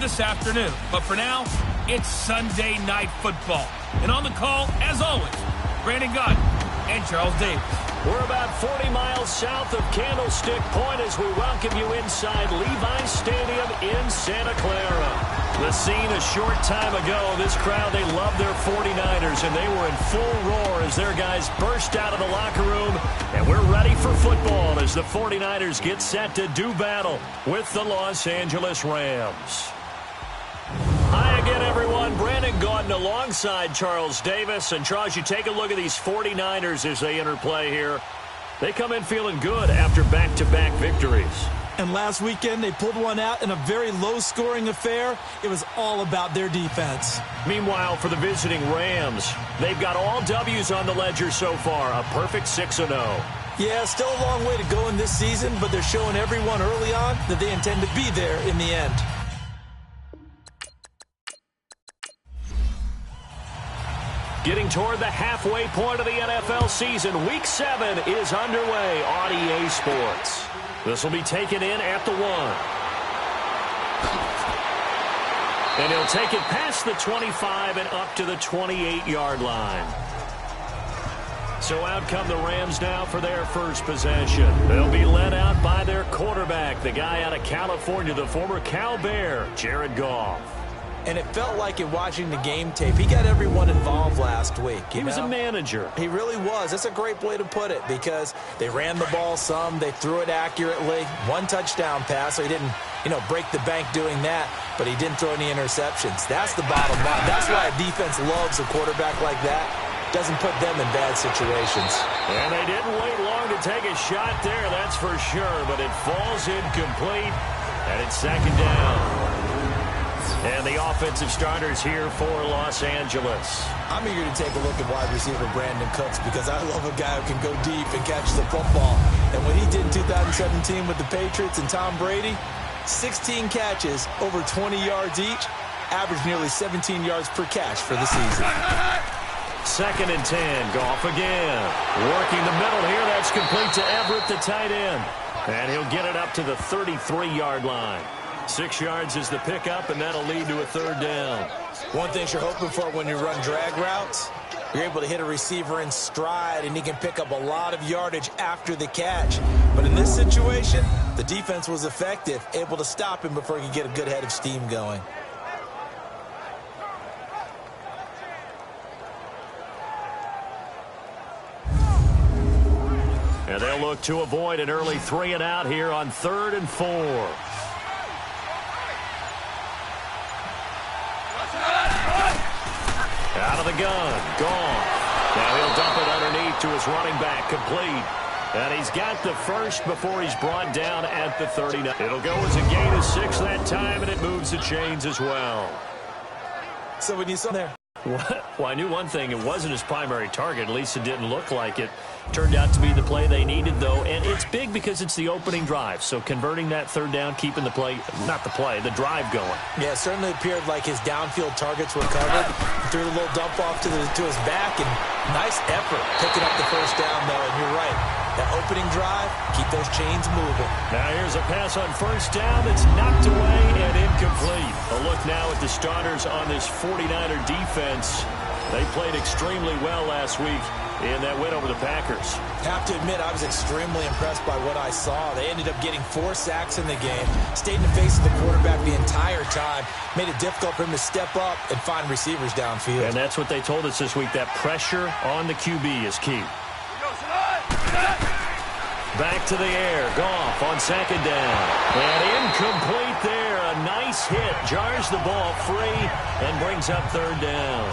this afternoon. But for now, it's Sunday Night Football. And on the call, as always, Brandon Gaudin and Charles Davis. We're about 40 miles south of Candlestick Point as we welcome you inside Levi's Stadium in Santa Clara. The scene a short time ago, this crowd, they love their 49ers, and they were in full roar as their guys burst out of the locker room. And we're ready for football as the 49ers get set to do battle with the Los Angeles Rams. Hi again, everyone. Brandon Gaudin alongside Charles Davis. And Charles, you take a look at these 49ers as they enter play here. They come in feeling good after back-to-back victories. And last weekend, they pulled one out in a very low-scoring affair. It was all about their defense. Meanwhile, for the visiting Rams, they've got all W's on the ledger so far, a perfect 6-0. Yeah, still a long way to go in this season, but they're showing everyone early on that they intend to be there in the end. Getting toward the halfway point of the NFL season, Week 7 is underway on EA Sports. This will be taken in at the 1. And he'll take it past the 25 and up to the 28-yard line. So out come the Rams now for their first possession. They'll be led out by their quarterback, the guy out of California, the former Cal Bear, Jared Goff. And it felt like in watching the game tape, he got everyone involved last week. He was a manager. He really was. That's a great way to put it because they ran the ball some. They threw it accurately. One touchdown pass, so he didn't, break the bank doing that, but he didn't throw any interceptions. That's the bottom line. That's why a defense loves a quarterback like that. Doesn't put them in bad situations. And they didn't wait long to take a shot there, that's for sure, but it falls incomplete, and it's second down. And the offensive starters here for Los Angeles. I'm eager to take a look at wide receiver Brandon Cooks because I love a guy who can go deep and catch the football. And what he did in 2017 with the Patriots and Tom Brady, 16 catches, over 20 yards each, averaged nearly 17 yards per catch for the season. Second and 10, Goff again. Working the middle here, that's complete to Everett, the tight end. And he'll get it up to the 33-yard line. 6 yards is the pickup, and that'll lead to a third down. One thing you're hoping for when you run drag routes, you're able to hit a receiver in stride, and he can pick up a lot of yardage after the catch. But in this situation, the defense was effective, able to stop him before he could get a good head of steam going. And they'll look to avoid an early 3-and-out here on 3rd and 4. Out of the gun, Goff. Now he'll dump it underneath to his running back, complete. And he's got the first before he's brought down at the 39. It'll go as a gain of 6 that time, and it moves the chains as well. So when you saw there. Well, I knew one thing. It wasn't his primary target. At least it didn't look like it. Turned out to be the play they needed, though. And it's big because it's the opening drive. So converting that third down, keeping the play, not the play, the drive going. Yeah, it certainly appeared like his downfield targets were covered. Threw a little dump off to his back, and nice effort picking up the first down, though. And you're right. That opening drive, keep those chains moving. Now here's a pass on first down that's knocked away and incomplete. A look now at the starters on this 49er defense. They played extremely well last week in that win over the Packers. Have to admit, I was extremely impressed by what I saw. They ended up getting 4 sacks in the game, stayed in the face of the quarterback the entire time, made it difficult for him to step up and find receivers downfield. And that's what they told us this week, that pressure on the QB is key. Back to the air, Goff on second down. And incomplete there, a nice hit, jars the ball free and brings up third down.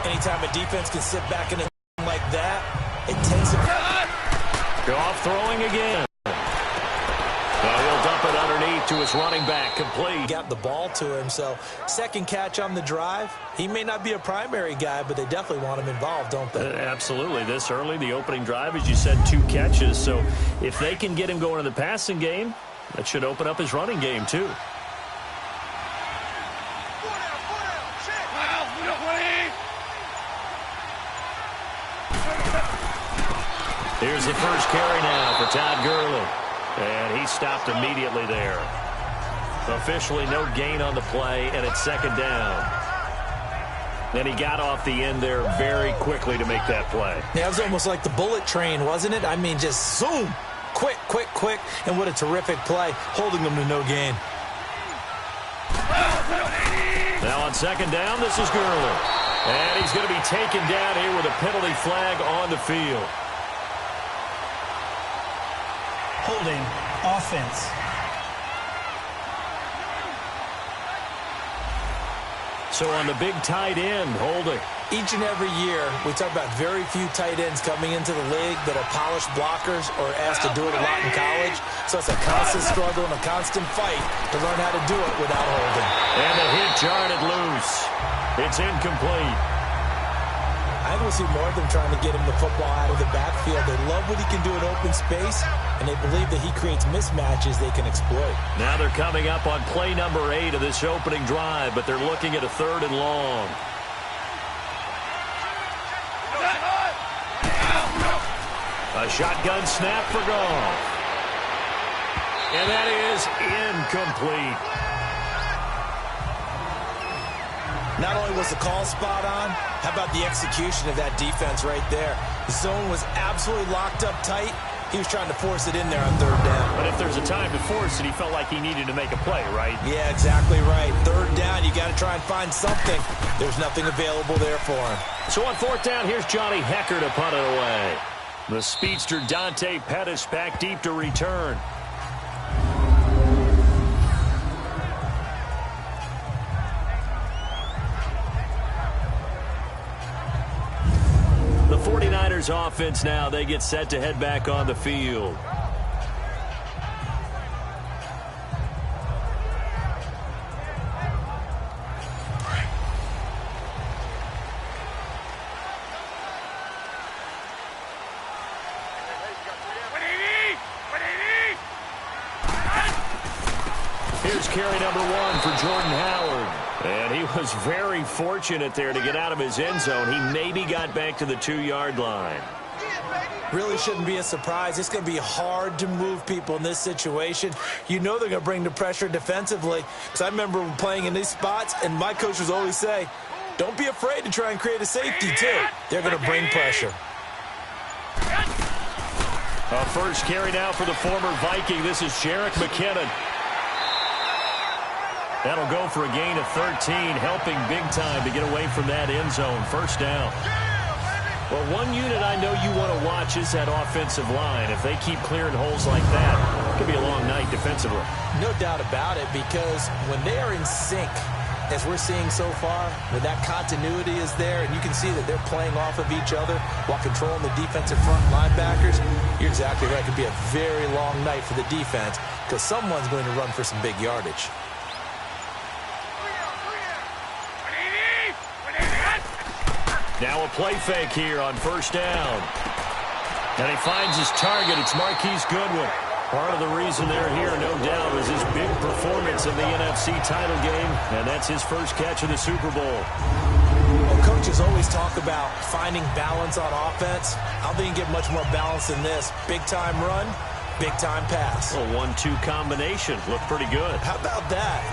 Anytime a defense can sit back in a like that, it tends to... Goff throwing again. Now he'll dump it underneath to his running back, complete. Got the ball to him, so second catch on the drive. He may not be a primary guy, but they definitely want him involved, don't they? Absolutely. This early, the opening drive, as you said, 2 catches. So if they can get him going in the passing game, that should open up his running game, too. Here's the first carry now for Todd Gurley. And he stopped immediately there. Officially no gain on the play, and it's second down. Then he got off the end there very quickly to make that play. Yeah, it was almost like the bullet train, wasn't it? I mean, just zoom. Quick, quick, quick. And what a terrific play, holding them to no gain. Now on second down, this is Gurley. And he's going to be taken down here with a penalty flag on the field. Holding offense. So on the big tight end, holding. Each and every year, we talk about very few tight ends coming into the league that are polished blockers or asked to do it a lot in college. So it's a constant struggle and a constant fight to learn how to do it without holding. And the hit jarred it loose. It's incomplete. I think we'll see more of them trying to get him the football out of the backfield. They love what he can do in open space, and they believe that he creates mismatches they can exploit. Now they're coming up on play number 8 of this opening drive, but they're looking at a 3rd and long. A shotgun snap for Goff. And that is incomplete. Not only was the call spot on, how about the execution of that defense right there? The zone was absolutely locked up tight. He was trying to force it in there on 3rd down. But if there's a time to force it, he felt like he needed to make a play, right? Yeah, exactly right. 3rd down, you got to try and find something. There's nothing available there for him. So on 4th down, here's Johnny Hekker to punt it away. The speedster Dante Pettis back deep to return. The 49ers offense now, they get set to head back on the field. Here's carry number 1 for Jordan Howard. And he was very fortunate there to get out of his end zone. He maybe got back to the 2-yard line. Really shouldn't be a surprise. It's going to be hard to move people in this situation. You know they're going to bring the pressure defensively. Because I remember playing in these spots, and my coach was always say, don't be afraid to try and create a safety, too. They're going to bring pressure. A first carry now for the former Viking. This is Jerick McKinnon. That'll go for a gain of 13, helping big time to get away from that end zone. First down. Well, one unit I know you want to watch is that offensive line. If they keep clearing holes like that, it could be a long night defensively. No doubt about it, because when they are in sync, as we're seeing so far, when that continuity is there, and you can see that they're playing off of each other while controlling the defensive front linebackers, you're exactly right. It could be a very long night for the defense because someone's going to run for some big yardage. Now a play fake here on first down. And he finds his target. It's Marquise Goodwin. Part of the reason they're here, no doubt, is his big performance in the NFC title game, and that's his first catch of the Super Bowl. Well, coaches always talk about finding balance on offense. I don't think you can get much more balance than this. Big-time run, big-time pass. A 1-2 combination. Looked pretty good. How about that?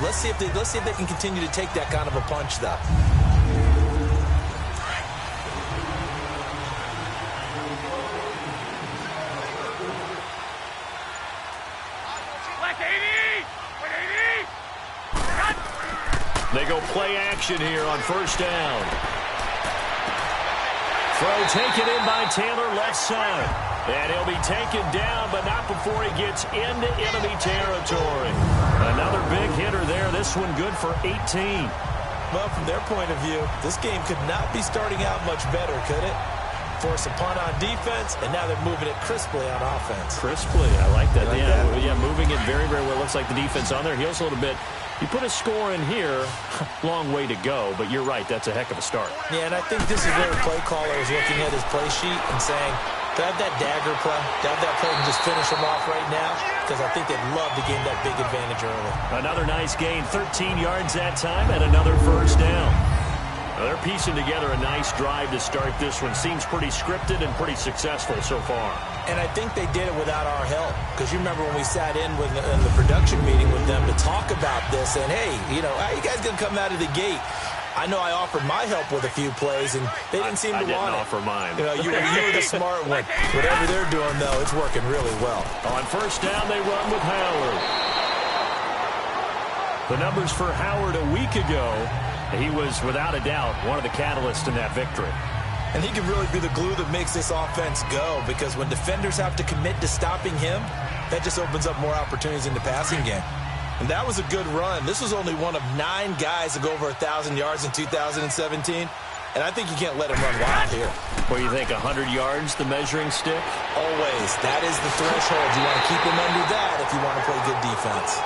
Let's see if they can continue to take that kind of a punch, though. They go play action here on first down. Throw taken in by Taylor left side. And he'll be taken down, but not before he gets into enemy territory. Another big hitter there. This one good for 18. Well, from their point of view, this game could not be starting out much better, could it? Force a punt on defense, and now they're moving it crisply on offense. Crisply, I like that. Like that? Yeah, moving it very, very well. Looks like the defense on their heels a little bit. You put a score in here, long way to go, but you're right, that's a heck of a start. Yeah, and I think this is where the play caller is looking at his play sheet and saying, do I have that dagger play? Do I have that play and just finish them off right now? Because I think they'd love to gain that big advantage early. Another nice gain, 13 yards that time, and another first down. Well, they're piecing together a nice drive to start this one. Seems pretty scripted and pretty successful so far. And I think they did it without our help. Because you remember when we sat in the production meeting with them to talk about this, and hey, you know, how you guys going to come out of the gate? I know I offered my help with a few plays, and they didn't seem to want it. I didn't offer mine. You know, you were the smart one. Whatever they're doing, though, it's working really well. On first down, they run with Howard. The numbers for Howard a week ago, he was, without a doubt, one of the catalysts in that victory. And he can really be the glue that makes this offense go, because when defenders have to commit to stopping him, that just opens up more opportunities in the passing game. And that was a good run. This was only one of 9 guys to go over 1,000 yards in 2017. And I think you can't let him run wild here. What do you think, 100 yards, the measuring stick? Always. That is the threshold. You want to keep him under that if you want to play good defense.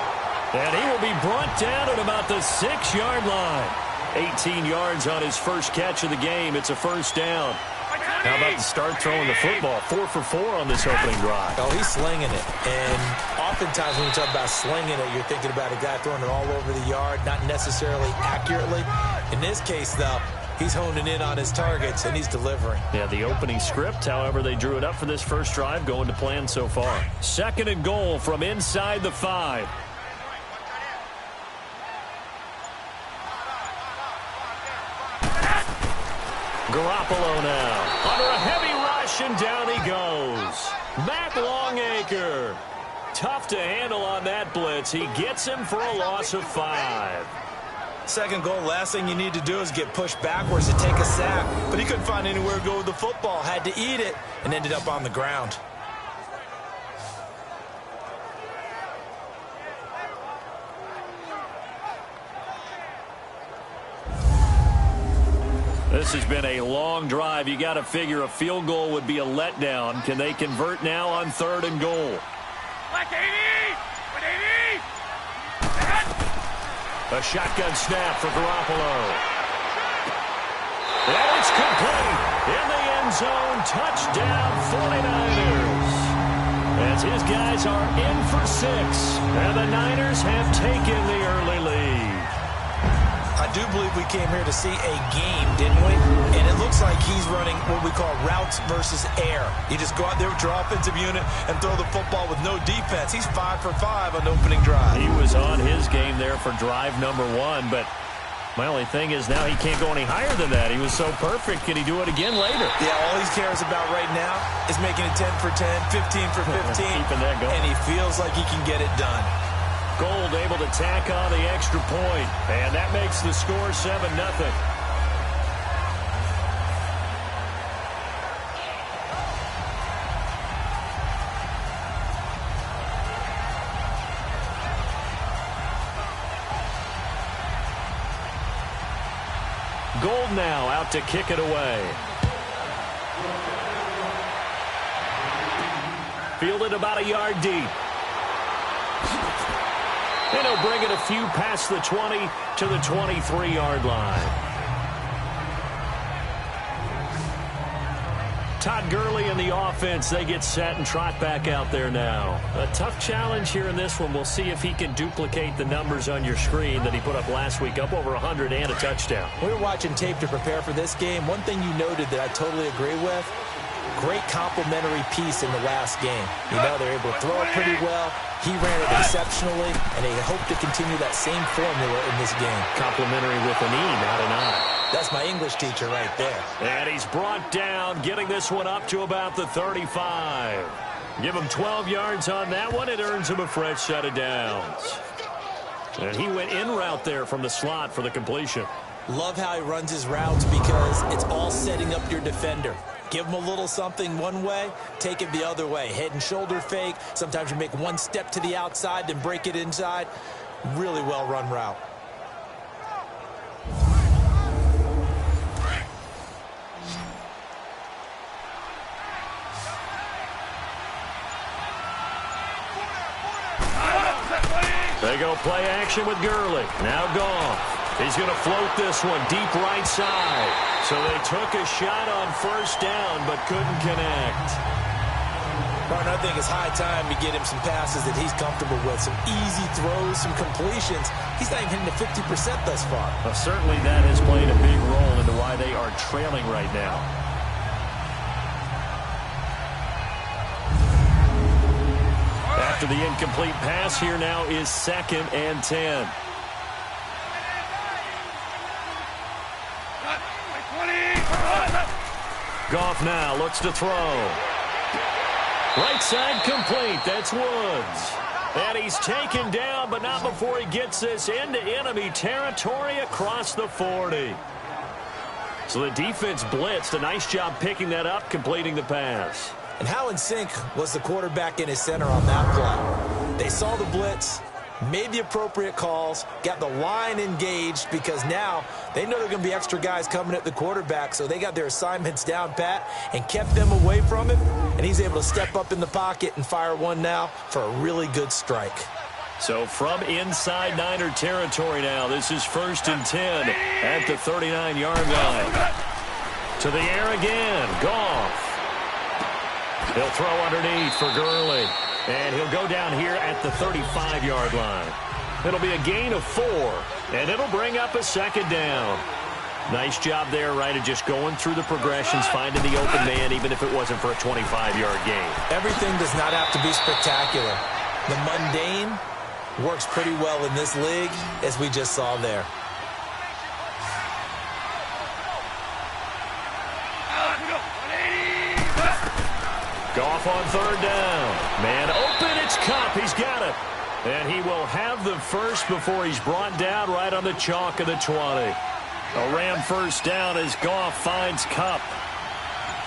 And he will be brought down at about the 6-yard line. 18 yards on his first catch of the game. It's a first down. How about the start throwing the football? 4 for 4 on this opening drive. Oh, he's slinging it. And oftentimes when you talk about slinging it, you're thinking about a guy throwing it all over the yard, not necessarily accurately. In this case, though, he's honing in on his targets, and he's delivering. Yeah, the opening script, however, they drew it up for this first drive, going to plan so far. 2nd and goal from inside the 5. Garoppolo now. Under a heavy rush, and down he goes. Matt Longacre. Tough to handle on that blitz. He gets him for a loss of 5. 2nd goal, last thing you need to do is get pushed backwards to take a sack. But he couldn't find anywhere to go with the football. Had to eat it and ended up on the ground. This has been a long drive. You got to figure a field goal would be a letdown. Can they convert now on 3rd and goal? A shotgun snap for Garoppolo. And it's complete. In the end zone, touchdown 49ers. As his guys are in for 6. And the Niners have taken the early lead. I do believe we came here to see a game, didn't we? And it looks like he's running what we call routes versus air. You just go out there with your offensive unit and throw the football with no defense. He's 5 for 5 on the opening drive. He was on his game there for drive number 1, but my only thing is now he can't go any higher than that. He was so perfect. Can he do it again later? Yeah, all he cares about right now is making it 10 for 10, 15 for 15. Keeping that going. And he feels like he can get it done. Gold able to tack on the extra point, and that makes the score 7-0. Gold now out to kick it away. Fielded about a yard deep. And he'll bring it a few past the 20 to the 23-yard line. Todd Gurley and the offense, they get set and trot back out there now. A tough challenge here in this one. We'll see if he can duplicate the numbers on your screen that he put up last week, up over 100 and a touchdown. We were watching tape to prepare for this game. One thing you noted that I totally agree with, great complimentary piece in the last game. You know, they're able to throw it pretty well. He ran it exceptionally, and they hope to continue that same formula in this game. Complimentary with an E, not an I. That's my English teacher right there. And he's brought down, getting this one up to about the 35. Give him 12 yards on that one. It earns him a fresh set of downs. And he went in route there from the slot for the completion. Love how he runs his routes because it's all setting up your defender. Give him a little something one way, take it the other way. Head and shoulder fake. Sometimes you make one step to the outside, then break it inside. Really well-run route. They go play action with Gurley. Now Goff. He's going to float this one deep right side. So they took a shot on first down but couldn't connect. Martin, I think it's high time to get him some passes that he's comfortable with, some easy throws, some completions. He's not even hitting to 50% thus far. Well, certainly that has played a big role into why they are trailing right now. After the incomplete pass, here now is 2nd and 10. Goff now looks to throw. Right side complete. That's Woods. And he's taken down, but not before he gets this into enemy territory across the 40. So the defense blitzed. A nice job picking that up, completing the pass. And how in sync was the quarterback in his center on that play? They saw the blitz, made the appropriate calls, got the line engaged, because now they know there are going to be extra guys coming at the quarterback, so they got their assignments down pat and kept them away from him, and he's able to step up in the pocket and fire one now for a really good strike. So from inside Niner territory now, this is 1st and 10 at the 39-yard line. To the air again, Goff. He'll throw underneath for Gurley. And he'll go down here at the 35-yard line. It'll be a gain of 4, and it'll bring up a 2nd down. Nice job there, right, of just going through the progressions, finding the open man, even if it wasn't for a 25-yard gain. Everything does not have to be spectacular. The mundane works pretty well in this league, as we just saw there. Goff on 3rd down. Man open, it's Kupp. He's got it. And he will have the first before he's brought down right on the chalk of the 20. A Ram first down as Goff finds Kupp.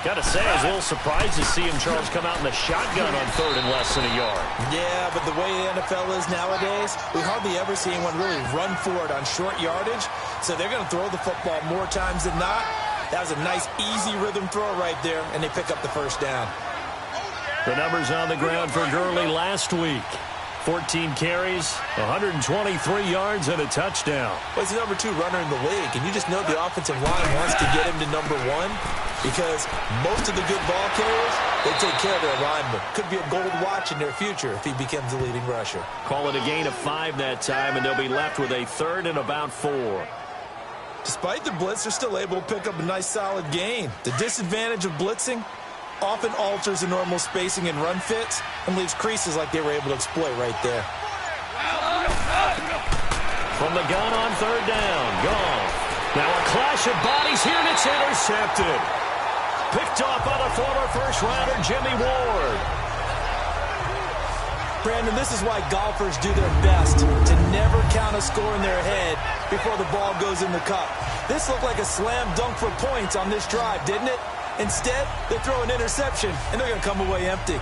Got to say, I was a little surprised to see him, Charles, come out in the shotgun on 3rd and less than a yard. Yeah, but the way the NFL is nowadays, we hardly ever see anyone really run for it on short yardage. So they're going to throw the football more times than not. That was a nice, easy rhythm throw right there, and they pick up the first down. The numbers on the ground for Gurley last week. 14 carries, 123 yards, and a touchdown. Well, he's the #2 runner in the league, and you just know the offensive line wants to get him to #1 because most of the good ball carriers, they take care of their linemen. Could be a gold watch in their future if he becomes the leading rusher. Call it a gain of 5 that time, and they'll be left with a 3rd and about 4. Despite the blitz, they're still able to pick up a nice, solid gain. The disadvantage of blitzing often alters the normal spacing and run fits and leaves creases like they were able to exploit right there. From the gun on 3rd down, Goff. Now a clash of bodies here, and it's intercepted. Picked off by the former first-rounder Jimmy Ward. Brandon, this is why golfers do their best to never count a score in their head before the ball goes in the cup. This looked like a slam dunk for points on this drive, didn't it? Instead, they throw an interception, and they're going to come away empty.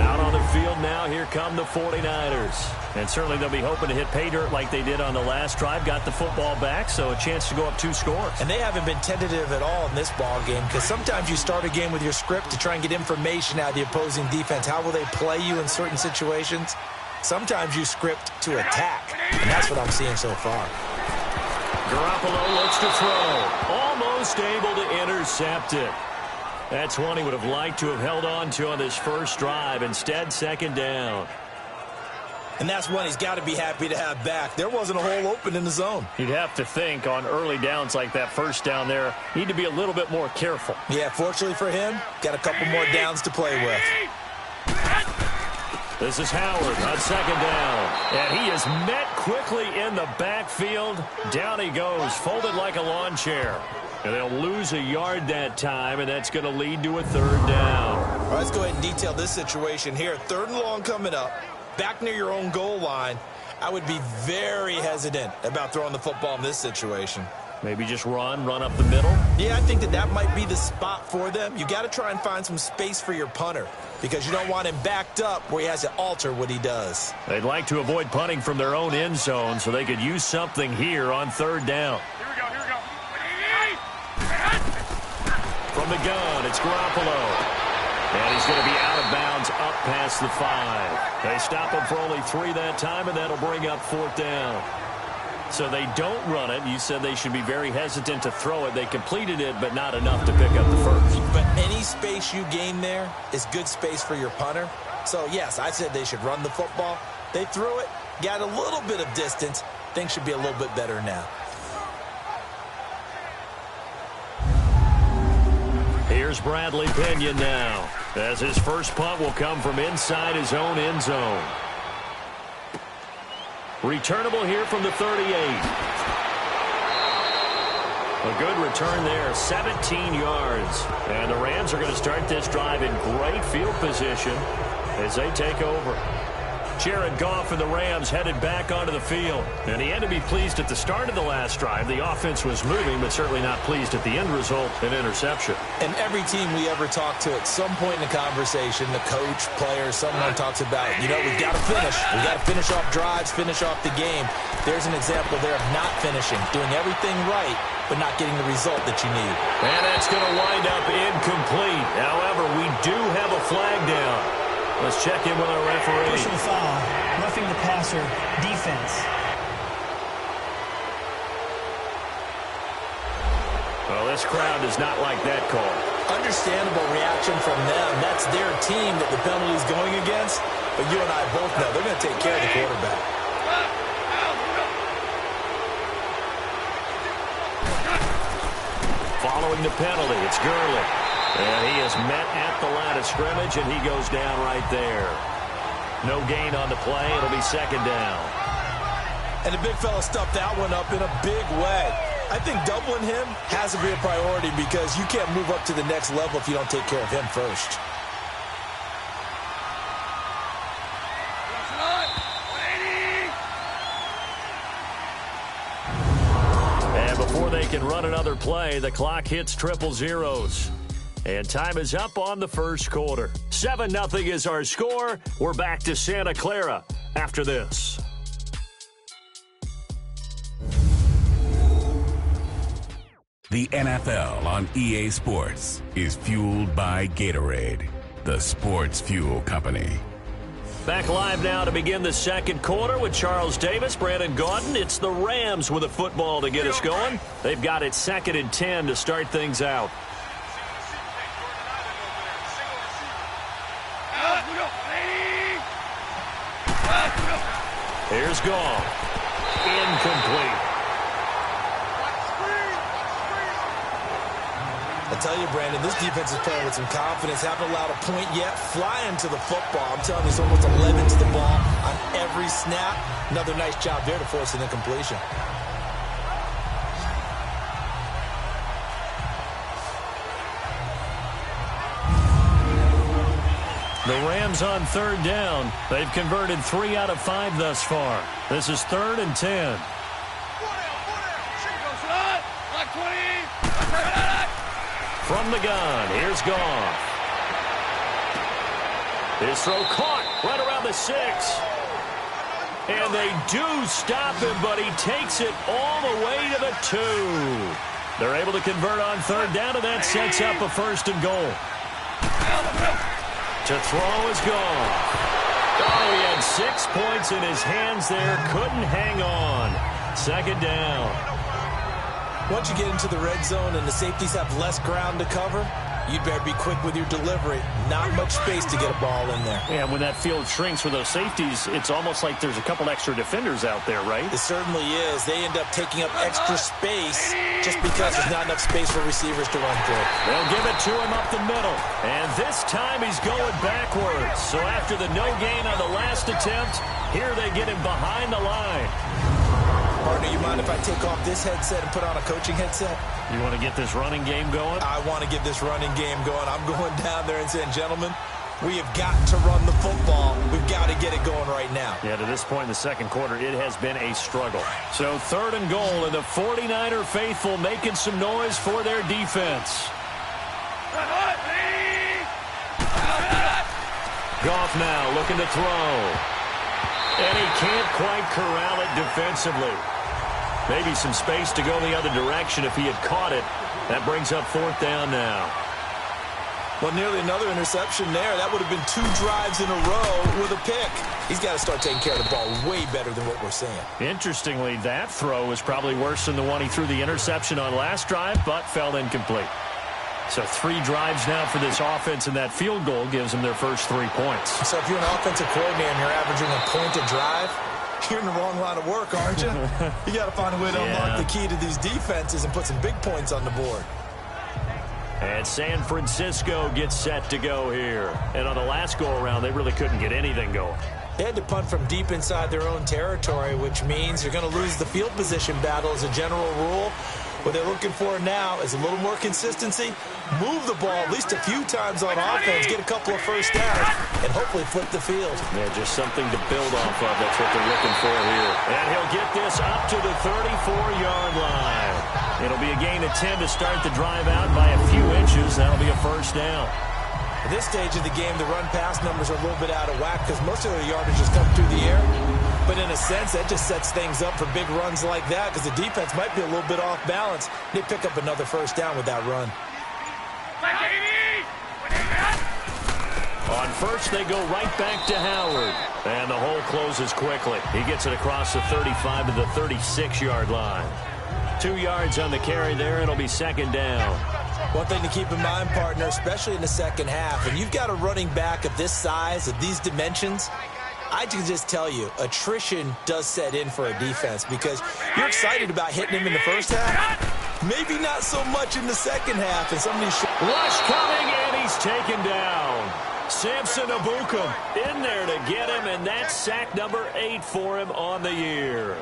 Out on the field now, here come the 49ers. And certainly they'll be hoping to hit pay dirt like they did on the last drive. Got the football back, so a chance to go up 2 scores. And they haven't been tentative at all in this ball game, because sometimes you start a game with your script to try and get information out of the opposing defense. How will they play you in certain situations? Sometimes you script to attack, and that's what I'm seeing so far. Garoppolo looks to throw. Almost able to intercept it. That's one he would have liked to have held on to on this first drive. Instead, 2nd down. And that's one he's got to be happy to have back. There wasn't a hole open in the zone. You'd have to think on early downs like that first down there, need to be a little bit more careful. Yeah, fortunately for him, got a couple more downs to play with. This is Howard on 2nd down. And he is met quickly in the backfield. Down he goes, folded like a lawn chair. And they'll lose a yard that time, and that's going to lead to a 3rd down. All right, let's go ahead and detail this situation here. 3rd and long coming up, back near your own goal line. I would be very hesitant about throwing the football in this situation. Maybe just run up the middle? Yeah, I think that might be the spot for them. You got to try and find some space for your punter because you don't want him backed up where he has to alter what he does. They'd like to avoid punting from their own end zone so they could use something here on 3rd down. Here we go. From the gun, it's Garoppolo. And he's going to be out of bounds up past the 5. They stop him for only 3 that time, and that'll bring up 4th down. So they don't run it. You said they should be very hesitant to throw it. They completed it, but not enough to pick up the first. But any space you gain there is good space for your punter. So, yes, I said they should run the football. They threw it, got a little bit of distance. Things should be a little bit better now. Here's Bradley Pinion now, as his first punt will come from inside his own end zone. Returnable here from the 38. A good return there, 17 yards. And the Rams are going to start this drive in great field position as they take over. Jared Goff and the Rams headed back onto the field. And he had to be pleased at the start of the last drive. The offense was moving, but certainly not pleased at the end result, an interception. And every team we ever talk to at some point in the conversation, the coach, player, someone talks about, we've got to finish. We've got to finish off drives, finish off the game. There's an example there of not finishing, doing everything right, but not getting the result that you need. And that's going to wind up incomplete. However, we do have a flag down. Let's check in with our referee. Personal foul, roughing the passer, defense. Well, this crowd does not like that call. Understandable reaction from them. That's their team that the penalty is going against. But you and I both know they're going to take care of the quarterback. Following the penalty, it's Gurley. And he is met at the line of scrimmage, and he goes down right there. No gain on the play. It'll be second down. And the big fella stuffed that one up in a big way. I think doubling him has to be a priority because you can't move up to the next level if you don't take care of him first. And before they can run another play, the clock hits triple zeros. And time is up on the first quarter. 7-0 is our score. We're back to Santa Clara after this. The NFL on EA Sports is fueled by Gatorade, the sports fuel company. Back live now to begin the second quarter with Charles Davis, Brandon Gaudin. It's the Rams with a football to get us going. They've got it 2nd and 10 to start things out. Here's Goff. Incomplete. I tell you, Brandon, this defense is playing with some confidence. Haven't allowed a point yet. Flying to the football. I'm telling you, it's almost 11 to the ball on every snap. Another nice job there to force an incompletion. The Rams on 3rd down. They've converted 3 out of 5 thus far. This is 3rd and 10. From the gun, here's Goff. His throw caught right around the 6. And they do stop him, but he takes it all the way to the 2. They're able to convert on 3rd down, and that sets up a 1st and goal. To throw is Goff. Oh, he had 6 points in his hands there. Couldn't hang on. 2nd down. Once you get into the red zone and the safeties have less ground to cover, you'd better be quick with your delivery. Not much space to get a ball in there. Yeah, when that field shrinks with those safeties, it's almost like there's a couple extra defenders out there, right? It certainly is. They end up taking up extra space just because there's not enough space for receivers to run through. They'll give it to him up the middle. And this time he's going backwards. So after the no gain on the last attempt, here they get him behind the line. Partner, you mind if I take off this headset and put on a coaching headset? You want to get this running game going? I want to get this running game going. I'm going down there and saying, gentlemen, we have got to run the football. We've got to get it going right now. Yeah, to this point in the second quarter, it has been a struggle. So 3rd and goal, and the 49er faithful making some noise for their defense. Goff now looking to throw. And he can't quite corral it defensively. Maybe some space to go the other direction if he had caught it. That brings up 4th down now. Well, nearly another interception there. That would have been 2 drives in a row with a pick. He's got to start taking care of the ball way better than what we're seeing. Interestingly, that throw was probably worse than the one he threw the interception on last drive, but fell incomplete. So 3 drives now for this offense, and that field goal gives them their first 3 points. So if you're an offensive coordinator and you're averaging a point a drive, you're in the wrong line of work, aren't you? You got to find a way to unlock the key to these defenses and put some big points on the board. And San Francisco gets set to go here. And on the last go-around, they really couldn't get anything going. They had to punt from deep inside their own territory, which means you're going to lose the field position battle as a general rule. What they're looking for now is a little more consistency, move the ball at least a few times on offense, get a couple of first downs, and hopefully flip the field. Yeah, just something to build off of. That's what they're looking for here. And he'll get this up to the 34-yard line. It'll be a gain of 10 to start the drive out by a few inches. That'll be a first down. At this stage of the game, the run-pass numbers are a little bit out of whack because most of their yardage has come through the air. But in a sense, that just sets things up for big runs like that because the defense might be a little bit off balance. They pick up another first down with that run. On first, they go right back to Howard. And the hole closes quickly. He gets it across the 35 to the 36-yard line. 2 yards on the carry there. It'll be second down. One thing to keep in mind, partner, especially in the second half, and you've got a running back of this size, of these dimensions, I can just tell you, attrition does set in for a defense because you're excited about hitting him in the first half. Maybe not so much in the second half. And some of these rush coming, and he's taken down. Samson Ebukam in there to get him, and that's sack number 8 for him on the year.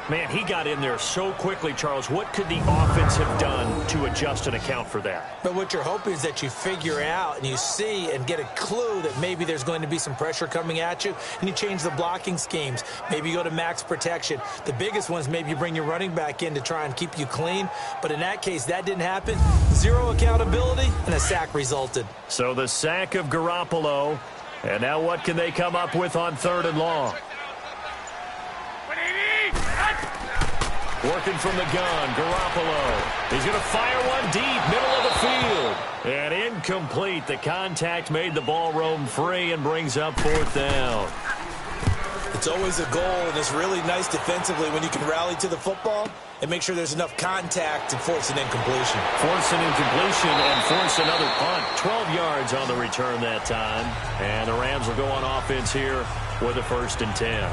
Man, he got in there so quickly, Charles. What could the offense have done to adjust and account for that? But what you're hoping is that you figure out and you see and get a clue that maybe there's going to be some pressure coming at you, and you change the blocking schemes. Maybe you go to max protection. The biggest one is maybe you bring your running back in to try and keep you clean. But in that case, that didn't happen. 0 accountability, and a sack resulted. So the sack of Garoppolo. And now what can they come up with on 3rd and long? Working from the gun, Garoppolo. He's going to fire one deep, middle of the field. And incomplete. The contact made the ball roam free and brings up 4th down. It's always a goal, and it's really nice defensively when you can rally to the football and make sure there's enough contact to force an incompletion. Force an incompletion and force another punt. 12 yards on the return that time. And the Rams will go on offense here with a 1st and 10.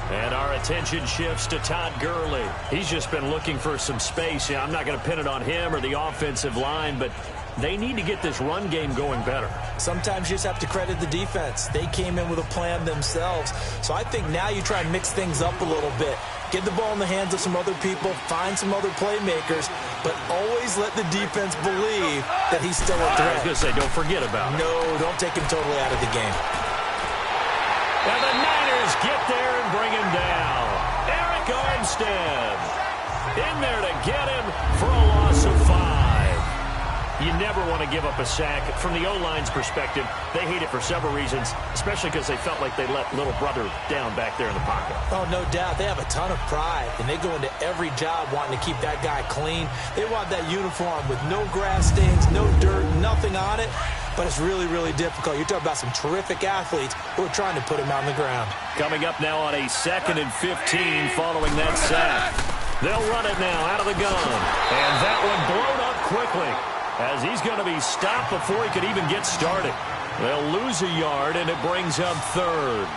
And our attention shifts to Todd Gurley. He's just been looking for some space. Yeah, I'm not going to pin it on him or the offensive line, but they need to get this run game going better. Sometimes you just have to credit the defense. They came in with a plan themselves. So I think now you try and mix things up a little bit. Get the ball in the hands of some other people, find some other playmakers, but always let the defense believe that he's still a threat. I was going to say, don't forget about it. No, don't take him totally out of the game. And the Niners get there and bring him down. Eric Armstead in there to get him for a loss of 5. You never want to give up a sack. From the O-line's perspective, they hate it for several reasons, especially because they felt like they let little brother down back there in the pocket. Oh, no doubt. They have a ton of pride, and they go into every job wanting to keep that guy clean. They want that uniform with no grass stains, no dirt, nothing on it. But it's really, really difficult. You're talking about some terrific athletes who are trying to put him on the ground. Coming up now on a 2nd and 15 following that sack. They'll run it now out of the gun. And that one blown up quickly as he's going to be stopped before he could even get started. They'll lose a yard, and it brings up 3rd.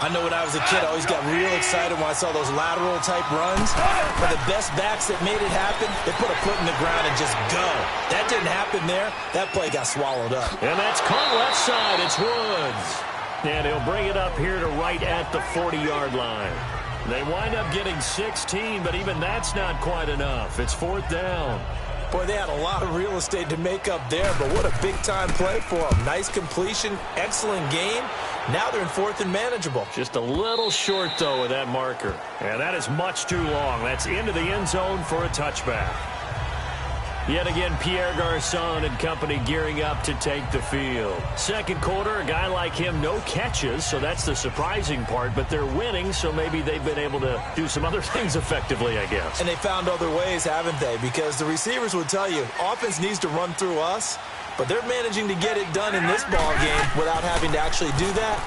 I know when I was a kid, I always got real excited when I saw those lateral-type runs. But the best backs that made it happen, they put a foot in the ground and just go. That didn't happen there. That play got swallowed up. And that's caught left side. It's Woods. And he'll bring it up here to right at the 40-yard line. They wind up getting 16, but even that's not quite enough. It's 4th down. Boy, they had a lot of real estate to make up there, but what a big-time play for them. Nice completion, excellent game. Now they're in 4th and manageable. Just a little short, though, with that marker. And that is much too long. That's into the end zone for a touchback. Yet again, Pierre Garçon and company gearing up to take the field. Second quarter, a guy like him, no catches, so that's the surprising part. But they're winning, so maybe they've been able to do some other things effectively, I guess. And they found other ways, haven't they? Because the receivers would tell you, offense needs to run through us. but they're managing to get it done in this ball game without having to actually do that.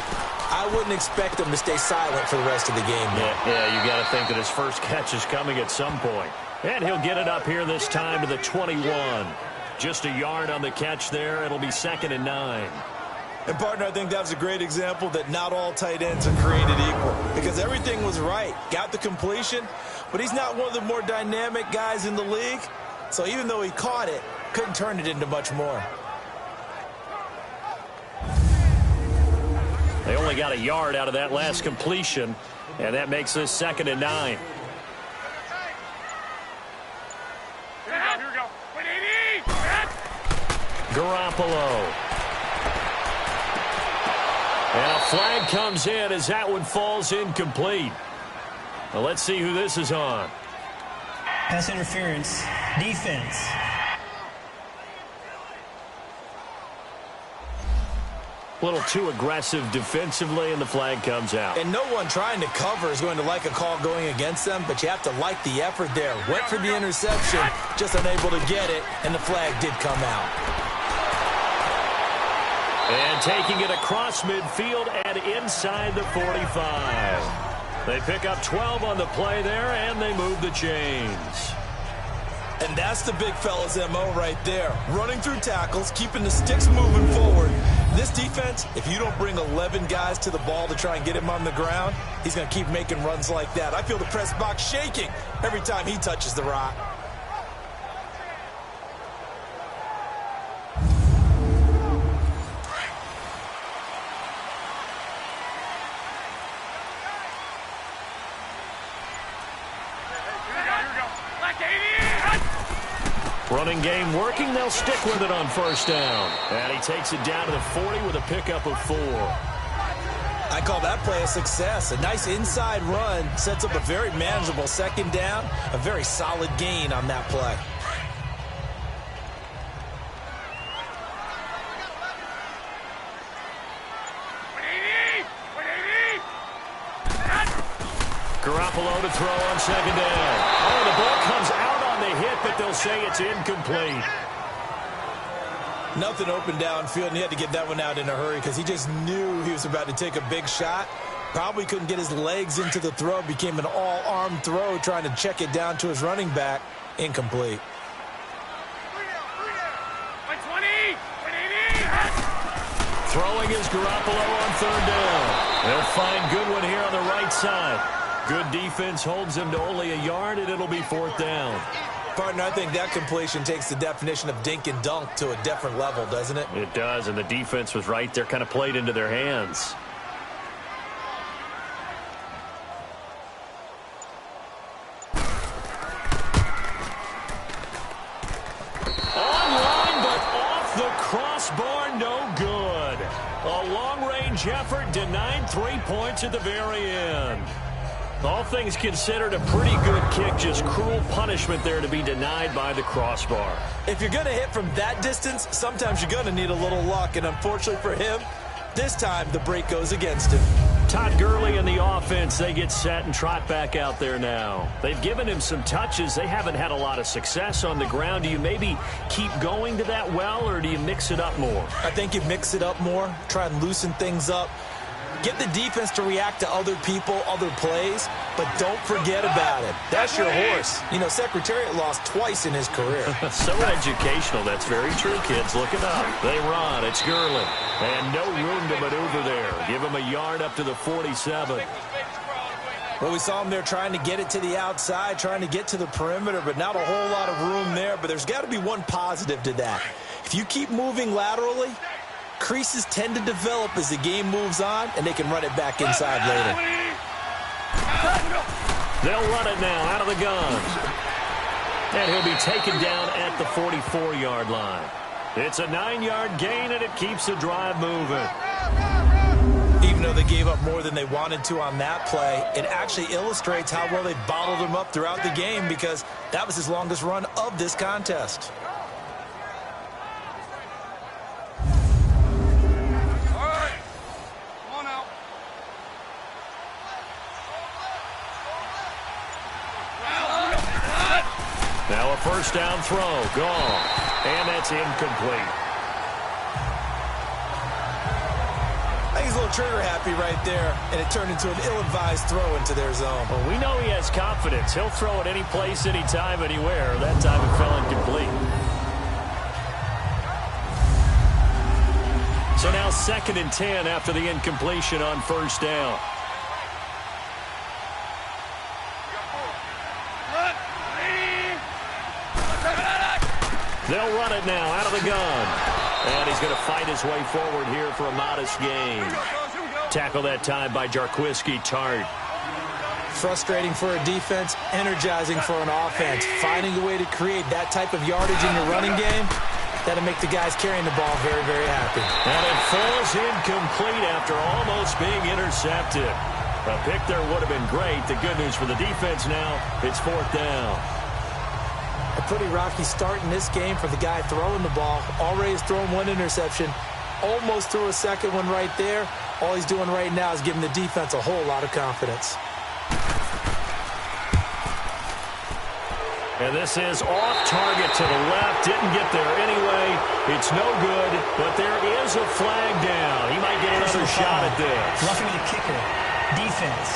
I wouldn't expect them to stay silent for the rest of the game. Yeah, you got to think that his first catch is coming at some point. And he'll get it up here this time to the 21. Just a yard on the catch there. It'll be 2nd and 9. And, partner, I think that's a great example that not all tight ends are created equal, because everything was right. Got the completion, but he's not one of the more dynamic guys in the league. So even though he caught it, couldn't turn it into much more. They only got a yard out of that last completion, and that makes this 2nd and 9. Garoppolo. And a flag comes in as that one falls incomplete. Well, let's see who this is on. Pass interference. Defense. A little too aggressive defensively, and the flag comes out. And no one trying to cover is going to like a call going against them, but you have to like the effort there. Went for the interception, just unable to get it, and the flag did come out. And taking it across midfield and inside the 45. They pick up 12 on the play there, and they move the chains. And that's the big fella's MO right there. Running through tackles, keeping the sticks moving forward. This defense, if you don't bring 11 guys to the ball to try and get him on the ground, he's going to keep making runs like that. I feel the press box shaking every time he touches the rock. Running game working. They'll stick with it on first down. And he takes it down to the 40 with a pickup of 4. I call that play a success. A nice inside run sets up a very manageable 2nd down. A very solid gain on that play. Garoppolo to throw on 2nd down. Oh, the ball comes out on the hit, but they'll say it's incomplete. Nothing open downfield, and he had to get that one out in a hurry because he just knew he was about to take a big shot. Probably couldn't get his legs into the throw. Became an all-arm throw trying to check it down to his running back. Incomplete. Throwing is Garoppolo on 3rd down. They'll find Goodwin here on the right side. Good defense holds him to only a yard, and it'll be 4th down. Partner, I think that completion takes the definition of dink and dunk to a different level, doesn't it? It does, and the defense was right there, kind of played into their hands. Online, but off the crossbar, no good. A long-range effort denied 3 points at the very end. All things considered, a pretty good kick, just cruel punishment there to be denied by the crossbar. If you're going to hit from that distance, sometimes you're going to need a little luck, and unfortunately for him, this time the break goes against him. Todd Gurley and the offense, they get set and trot back out there now. They've given him some touches. They haven't had a lot of success on the ground. Do you maybe keep going to that well, or do you mix it up more? I think you mix it up more, try and loosen things up. Get the defense to react to other people, other plays, but don't forget about it. That's your horse. You know, Secretariat lost twice in his career. So educational. That's very true, kids. Look it up. They run. It's Gurley. And no room to maneuver there. Give him a yard up to the 47. Well, we saw him there trying to get it to the outside, trying to get to the perimeter, but not a whole lot of room there. But there's got to be one positive to that. If you keep moving laterally, creases tend to develop as the game moves on, and they can run it back inside later. They'll run it now out of the gun. And he'll be taken down at the 44-yard line. It's a 9-yard gain, and it keeps the drive moving. Even though they gave up more than they wanted to on that play, it actually illustrates how well they bottled him up throughout the game, because that was his longest run of this contest. Now a first down throw. Gone. And that's incomplete. trigger happy right there, and it turned into an ill-advised throw into their zone. Well, we know he has confidence. He'll throw it any place, anytime, anywhere. That time it fell incomplete. So now 2nd and 10 after the incompletion on first down. They'll run it now out of the gun. And he's going to fight his way forward here for a modest gain. Tackle that time by Jarquiski Tartt. Frustrating for a defense, energizing for an offense. Finding a way to create that type of yardage in your running game, that'll make the guys carrying the ball very, very happy. And it falls incomplete after almost being intercepted. A pick there would have been great. The good news for the defense now, it's 4th down. A pretty rocky start in this game for the guy throwing the ball. Already has thrown 1 interception. Almost threw a second one right there. All he's doing right now is giving the defense a whole lot of confidence. And this is off target to the left. Didn't get there anyway. It's no good, but there is a flag down. He might get another shot at this. Roughing the kicker. Defense.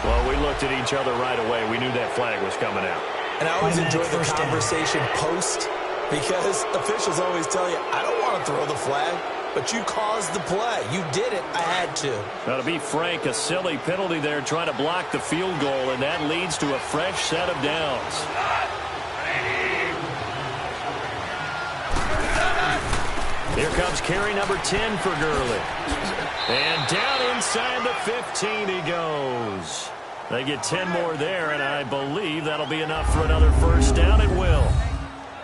Well, we looked at each other right away. We knew that flag was coming out. And I always enjoy the conversation post, because officials always tell you, I don't want to throw the flag, but you caused the play. You did it. I had to. Now, to be frank, a silly penalty there trying to block the field goal, and that leads to a fresh set of downs. Here comes carry number 10 for Gurley. And down inside the 15 he goes. They get 10 more there, and I believe that'll be enough for another first down. It will.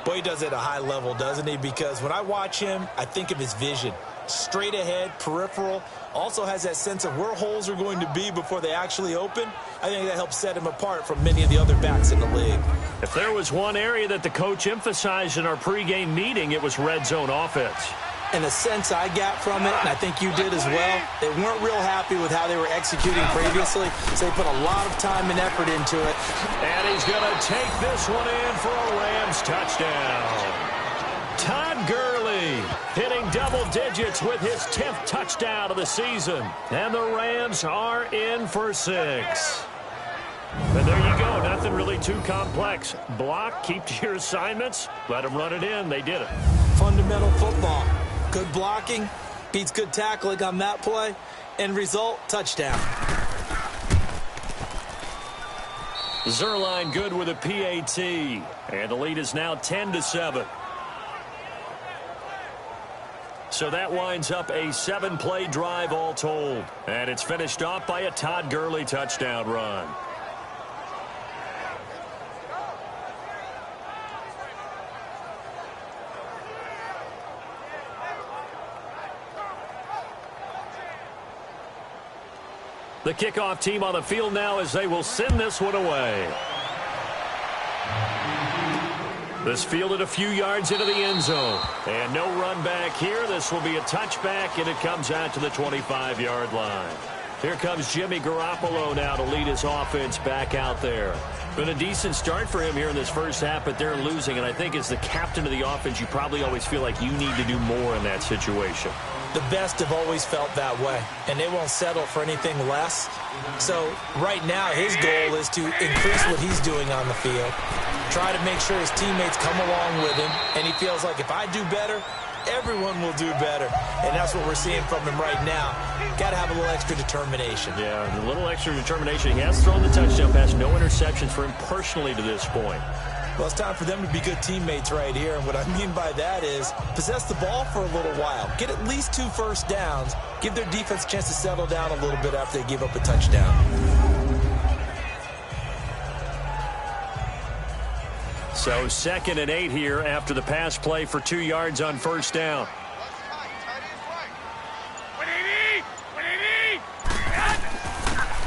Boy, he does it at a high level, doesn't he? Because when I watch him, I think of his vision. Straight ahead, peripheral. Also has that sense of where holes are going to be before they actually open. I think that helps set him apart from many of the other backs in the league. If there was one area that the coach emphasized in our pregame meeting, it was red zone offense. And the sense I got from it, and I think you did as well, they weren't real happy with how they were executing previously, so they put a lot of time and effort into it. And he's going to take this one in for a Rams touchdown. Todd Gurley hitting double digits with his 10th touchdown of the season. And the Rams are in for 6. And there you go. Nothing really too complex. Block, keep to your assignments, let them run it in. They did it. Fundamental football. Good blocking beats good tackling on that play. End result, touchdown. Zuerlein good with a PAT. And the lead is now 10-7. So that winds up a 7-play drive all told. And it's finished off by a Todd Gurley touchdown run. The kickoff team on the field now as they will send this one away. This fielded a few yards into the end zone. And no run back here. This will be a touchback, and it comes out to the 25-yard line. Here comes Jimmy Garoppolo now to lead his offense back out there. Been a decent start for him here in this first half, but they're losing. And I think as the captain of the offense, you probably always feel like you need to do more in that situation. The best have always felt that way, and they won't settle for anything less. So right now his goal is to increase what he's doing on the field, try to make sure his teammates come along with him, and he feels like if I do better, everyone will do better. And that's what we're seeing from him right now. Got to have a little extra determination. Yeah, a little extra determination. He has thrown the touchdown pass, no interceptions for him personally to this point. Well, it's time for them to be good teammates right here. And what I mean by that is possess the ball for a little while. Get at least 2 first downs. Give their defense a chance to settle down a little bit after they give up a touchdown. So 2nd and 8 here after the pass play for 2 yards on first down.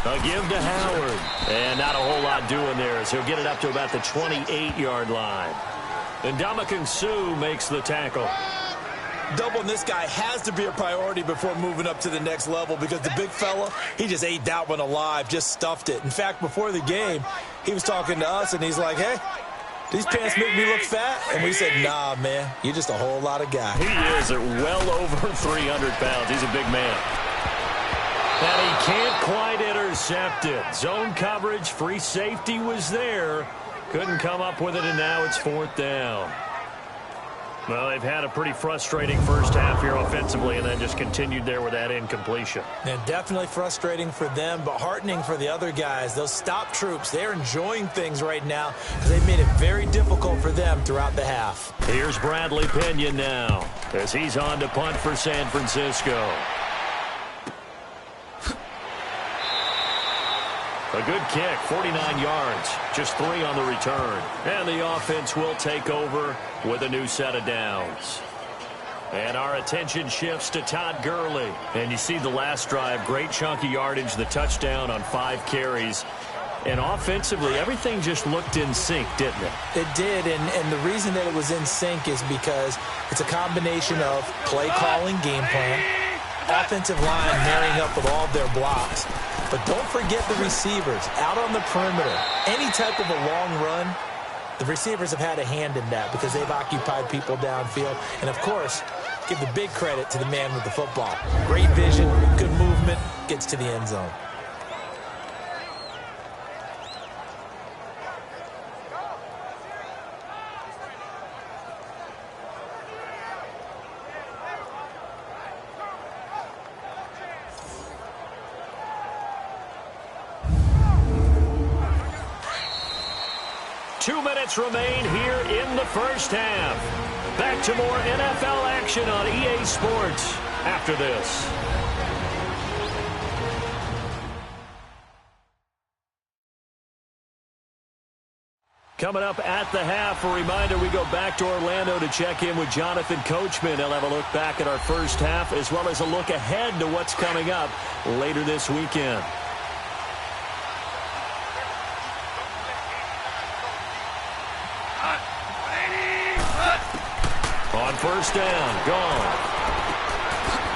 A give to Howard. And not a whole lot doing there as he'll get it up to about the 28-yard line. And Ndamukong Suh makes the tackle. Doubling this guy has to be a priority before moving up to the next level because the big fella, he just ate that one alive, just stuffed it. In fact, before the game, he was talking to us, and he's like, hey, these pants make me look fat. And we said, nah, man, you're just a whole lot of guy. He is at well over 300 pounds. He's a big man. And he can't quite intercept it. Zone coverage, free safety was there. Couldn't come up with it, and now it's 4th down. Well, they've had a pretty frustrating first half here offensively and then just continued there with that incompletion. And definitely frustrating for them, but heartening for the other guys. Those stop troops, they're enjoying things right now because they've made it very difficult for them throughout the half. Here's Bradley Pinion now as he's on to punt for San Francisco. A good kick, 49 yards, just 3 on the return. And the offense will take over with a new set of downs. And our attention shifts to Todd Gurley. And you see the last drive, great chunky yardage, the touchdown on 5 carries. And offensively, everything just looked in sync, didn't it? It did, and the reason that it was in sync is because it's a combination of play calling, game plan, offensive line marrying up with all of their blocks. But don't forget the receivers out on the perimeter. Any type of a long run, the receivers have had a hand in that because they've occupied people downfield. And, of course, give the big credit to the man with the football. Great vision, good movement, gets to the end zone. Remain here in the first half. Back to more NFL action on EA Sports after this. Coming up at the half, a reminder we go back to Orlando to check in with Jonathan Coachman. He'll have a look back at our first half as well as a look ahead to what's coming up later this weekend. On first down, gone.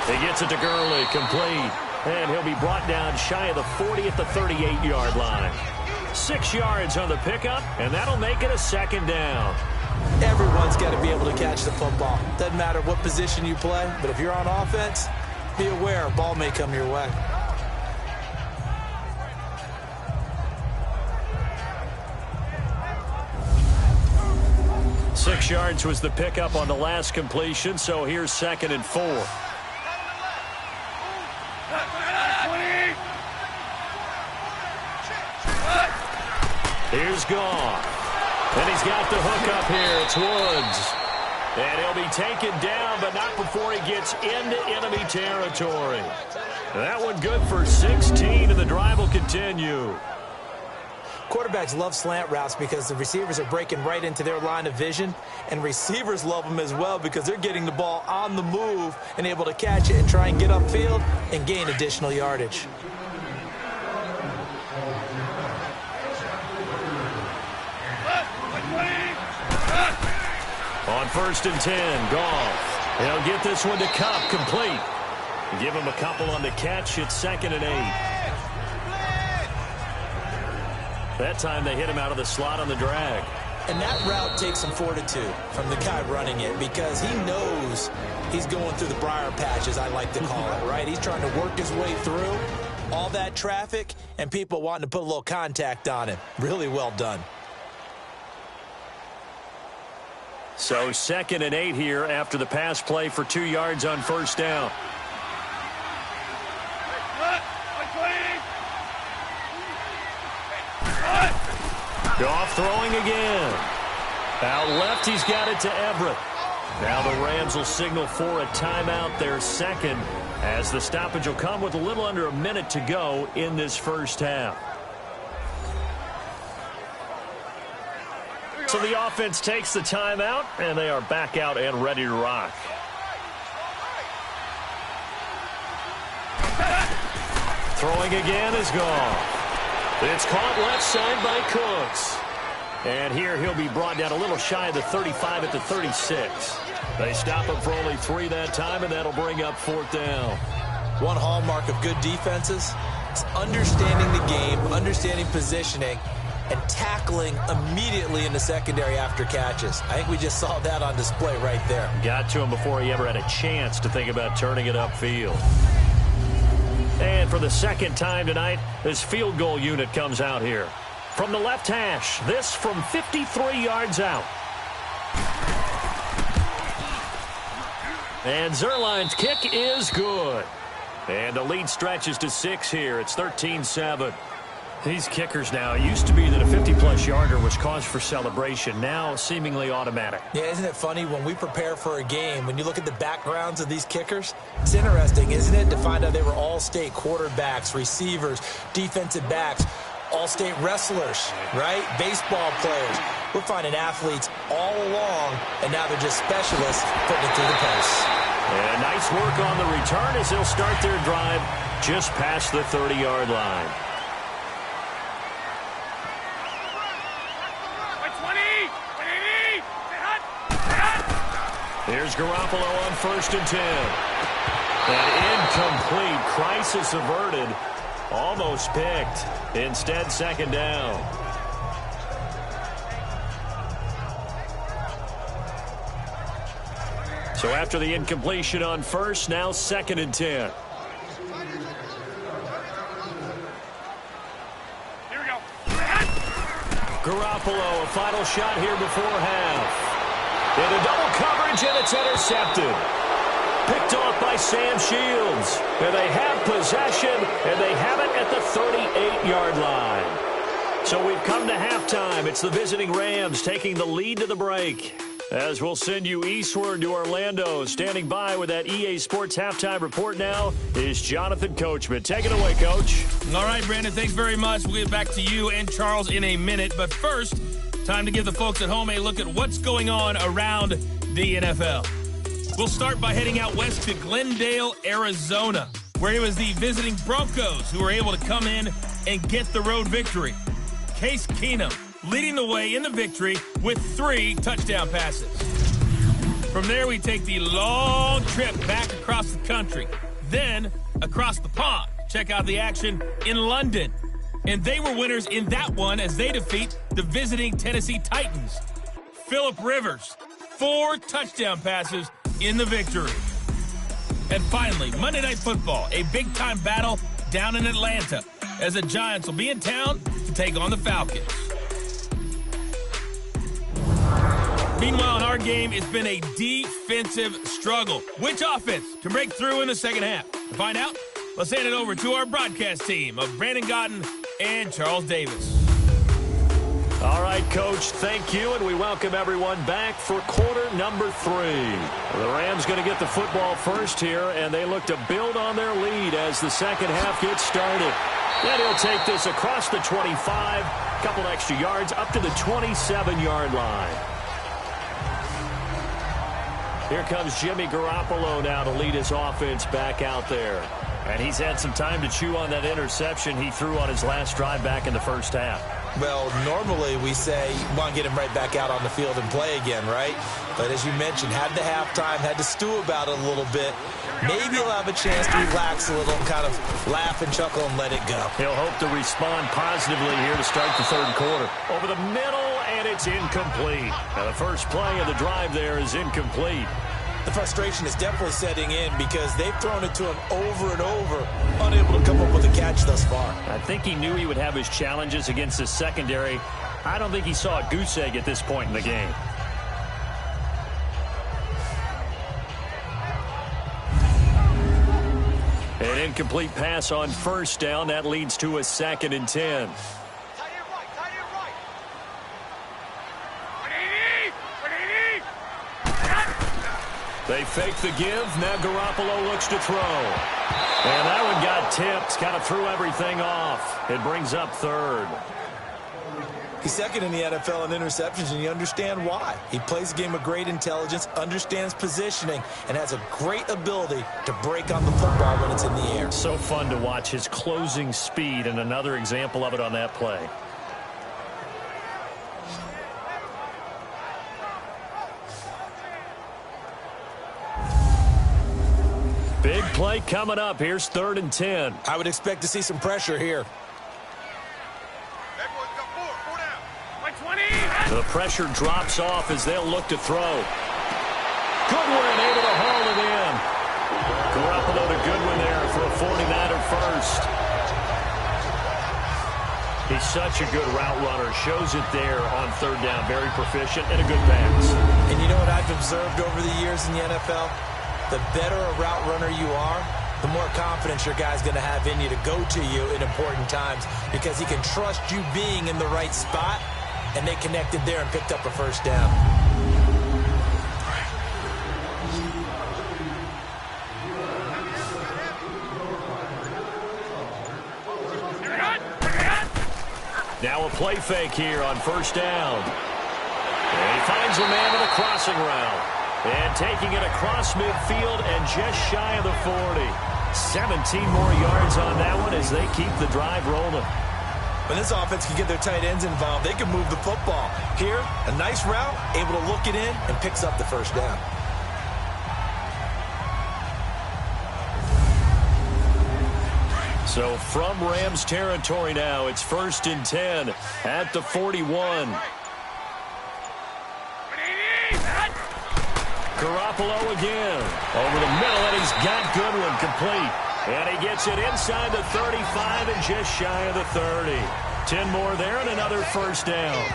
He gets it to Gurley, complete. And he'll be brought down shy of the 40 at the 38-yard line. 6 yards on the pickup, and that'll make it a 2nd down. Everyone's got to be able to catch the football. Doesn't matter what position you play, but if you're on offense, be aware a ball may come your way. Six yards was the pickup on the last completion, so here's 2nd and 4. Here's Goff. And he's got the hook up here. It's Woods. And he'll be taken down, but not before he gets into enemy territory. That one good for 16, and the drive will continue. Quarterbacks love slant routes because the receivers are breaking right into their line of vision, and receivers love them as well because they're getting the ball on the move and able to catch it and try and get upfield and gain additional yardage. On 1st and 10, Goff. He'll get this one to Kupp, complete. Give him a couple on the catch. It's 2nd and 8. That time they hit him out of the slot on the drag. And that route takes some fortitude from the guy running it because he knows he's going through the briar patch, as I like to call it, right? He's trying to work his way through all that traffic and people wanting to put a little contact on him. Really well done. So 2nd and 8 here after the pass play for 2 yards on first down. Goff throwing again. Out left, he's got it to Everett. Now the Rams will signal for a timeout, their 2nd, as the stoppage will come with a little under a minute to go in this first half. So the offense takes the timeout, and they are back out and ready to rock. Throwing again is Goff. It's caught left side by Cooks. And here he'll be brought down a little shy of the 35 at the 36. They stop him for only 3 that time, and that'll bring up 4th down. One hallmark of good defenses is understanding the game, understanding positioning, and tackling immediately in the secondary after catches. I think we just saw that on display right there. Got to him before he ever had a chance to think about turning it upfield. And for the second time tonight, this field goal unit comes out here. From the left hash, this from 53 yards out. And Zuerlein's kick is good. And the lead stretches to 6 here. It's 13-7. These kickers now, it used to be that a 50-plus yarder was cause for celebration. Now seemingly automatic. Yeah, isn't it funny when we prepare for a game, when you look at the backgrounds of these kickers? It's interesting, isn't it, to find out they were all-state quarterbacks, receivers, defensive backs, all-state wrestlers, right? Baseball players. We're finding athletes all along, and now they're just specialists putting it through the posts. And nice work on the return as they'll start their drive just past the 30-yard line. Here's Garoppolo on 1st and 10. An incomplete, crisis averted. Almost picked. Instead, 2nd down. So after the incompletion on 1st, now 2nd and 10. Here we go. Garoppolo, a final shot here before half. Into double coverage, and it's intercepted. Picked off by Sam Shields. And they have possession, and they have it at the 38-yard line. So we've come to halftime. It's the visiting Rams taking the lead to the break. As we'll send you eastward to Orlando. Standing by with that EA Sports halftime report now is Jonathan Coachman. Take it away, Coach. All right, Brandon, thanks very much. We'll get back to you and Charles in a minute. But first, time to give the folks at home a look at what's going on around the NFL. We'll start by heading out west to Glendale, Arizona, where it was the visiting Broncos who were able to come in and get the road victory. Case Keenum leading the way in the victory with 3 touchdown passes. From there, we take the long trip back across the country, then across the pond. Check out the action in London. And they were winners in that one as they defeat the visiting Tennessee Titans. Phillip Rivers, 4 touchdown passes in the victory. And finally, Monday Night Football, a big-time battle down in Atlanta as the Giants will be in town to take on the Falcons. Meanwhile, in our game, it's been a defensive struggle. Which offense can break through in the second half? To find out, let's hand it over to our broadcast team of Brandon Gaudin and Charles Davis. All right, Coach, thank you, and we welcome everyone back for quarter number 3. The Rams going to get the football first here, and they look to build on their lead as the second half gets started. Then he'll take this across the 25, a couple extra yards, up to the 27-yard line. Here comes Jimmy Garoppolo now to lead his offense back out there. And he's had some time to chew on that interception he threw on his last drive back in the first half. Well, normally we say you want to get him right back out on the field and play again, right? But as you mentioned, had the halftime, had to stew about it a little bit. Maybe he'll have a chance to relax a little and kind of laugh and chuckle and let it go. He'll hope to respond positively here to start the third quarter. Over the middle, and it's incomplete. Now, the first play of the drive there is incomplete. The frustration is definitely setting in because they've thrown it to him over and over, unable to come up with a catch thus far. I think he knew he would have his challenges against his secondary. I don't think he saw a goose egg at this point in the game. An incomplete pass on first down. That leads to a 2nd and 10. They fake the give. Now Garoppolo looks to throw. And that one got tipped. Kind of threw everything off. It brings up 3rd. He's 2nd in the NFL in interceptions, and you understand why. He plays a game of great intelligence, understands positioning, and has a great ability to break on the football when it's in the air. So fun to watch his closing speed, and another example of it on that play. Big play coming up. Here's 3rd and 10. I would expect to see some pressure here. That boy's got 4 down. The pressure drops off as they'll look to throw. Goodwin able to haul it in. Garoppolo to Goodwin there for a 49er first. He's such a good route runner. Shows it there on third down. Very proficient and a good pass. And you know what I've observed over the years in the NFL? The better a route runner you are, the more confidence your guy's going to have in you to go to you in important times because he can trust you being in the right spot, and they connected there and picked up a first down. Now a play fake here on first down. And he finds a man with a crossing route. And taking it across midfield and just shy of the 40. 17 more yards on that one as they keep the drive rolling. When this offense can get their tight ends involved, they can move the football. Here, a nice route, able to look it in, and picks up the first down. So from Rams territory now, it's 1st and 10 at the 41. Garoppolo again. Over the middle, and he's got Goodwin complete. And he gets it inside the 35 and just shy of the 30. 10 more there and another first down.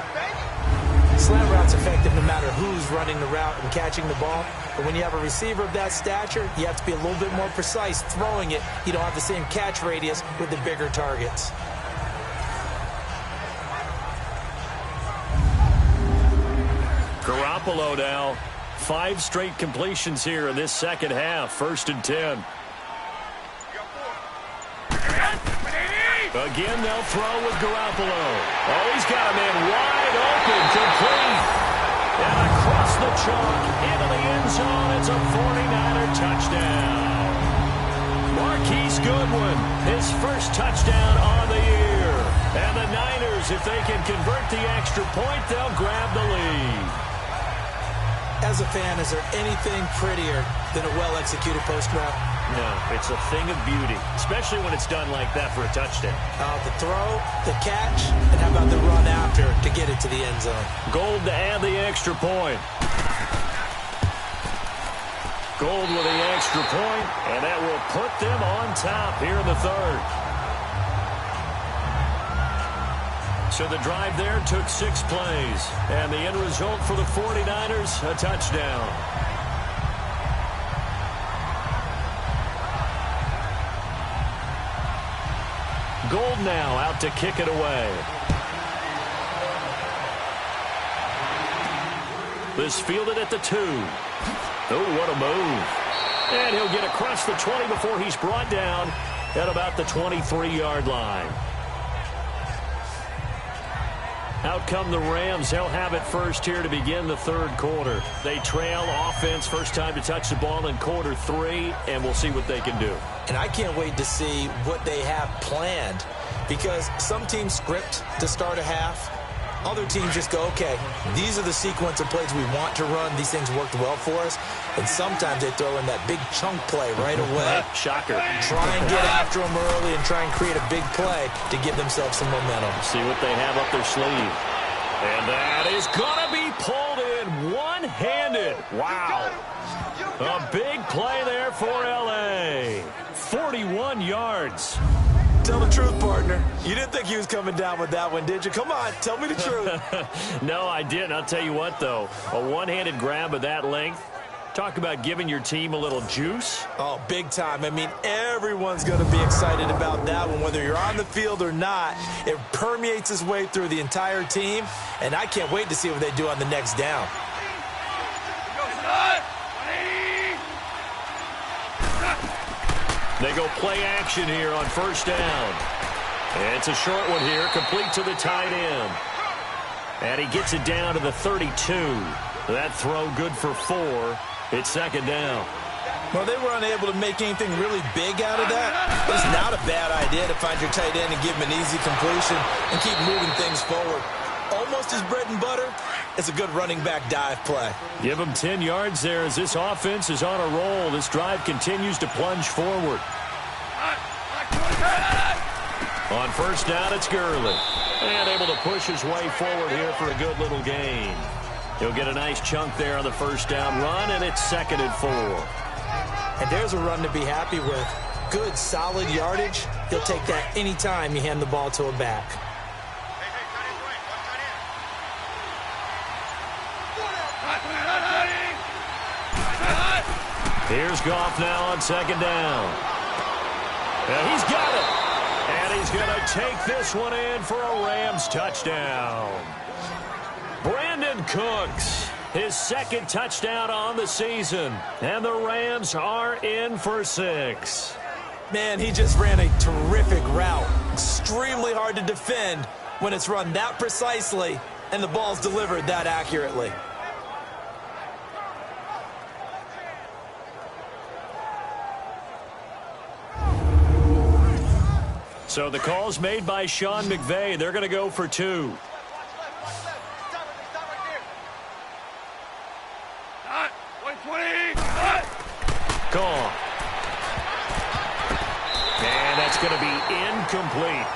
Slant route's effective no matter who's running the route and catching the ball. But when you have a receiver of that stature, you have to be a little bit more precise throwing it. You don't have the same catch radius with the bigger targets. Garoppolo now. 5 straight completions here in this second half. 1st and 10. Again, they'll throw with Garoppolo. Oh, he's got a man wide open, complete. And across the chalk, into the end zone. It's a 49er touchdown. Marquise Goodwin, his first touchdown on the year. And the Niners, if they can convert the extra point, they'll grab the lead. As a fan, is there anything prettier than a well-executed post route? No, it's a thing of beauty, especially when it's done like that for a touchdown. The throw, the catch, and how about the run after to get it to the end zone? Gold to add the extra point. Gold with the extra point, and that will put them on top here in the third. So the drive there took 6 plays. And the end result for the 49ers, a touchdown. Gold now out to kick it away. This fielded at the 2. Oh, what a move. And he'll get across the 20 before he's brought down at about the 23-yard line. Out come the Rams. They'll have it first here to begin the third quarter. They trail offense, first time to touch the ball in quarter 3, and we'll see what they can do. And I can't wait to see what they have planned because some teams script to start a half. Other teams just go, okay, these are the sequence of plays we want to run. These things worked well for us. And sometimes they throw in that big chunk play right away. Shocker. Try and get after them early and try and create a big play to give themselves some momentum. See what they have up their sleeve. And that is going to be pulled in one-handed. Wow. A big play there for L.A. 41 yards. Tell the truth, partner. You didn't think he was coming down with that one, did you? Come on, tell me the truth. No, I didn't. I'll tell you what, though. A one-handed grab of that length. Talk about giving your team a little juice. Oh, big time. I mean, everyone's going to be excited about that one, whether you're on the field or not. It permeates its way through the entire team, and I can't wait to see what they do on the next down. They go play action here on first down. And it's a short one here, complete to the tight end. And he gets it down to the 32. That throw good for 4. It's second down. Well, they were unable to make anything really big out of that. But it's not a bad idea to find your tight end and give him an easy completion and keep moving things forward. Almost his bread and butter. It's a good running back dive play. Give him 10 yards there as this offense is on a roll. This drive continues to plunge forward. On first down, it's Gurley. And able to push his way forward here for a good little gain. He'll get a nice chunk there on the first down run, and it's 2nd and 4. And there's a run to be happy with. Good, solid yardage. He'll take that anytime you hand the ball to a back. Here's Goff now on 2nd down. And he's got it. And he's going to take this one in for a Rams touchdown. Brandon Cooks, his 2nd touchdown on the season. And the Rams are in for 6. Man, he just ran a terrific route. Extremely hard to defend when it's run that precisely and the ball's delivered that accurately. So the call's made by Sean McVay. They're going to go for 2. Gone. And that's going to be incomplete.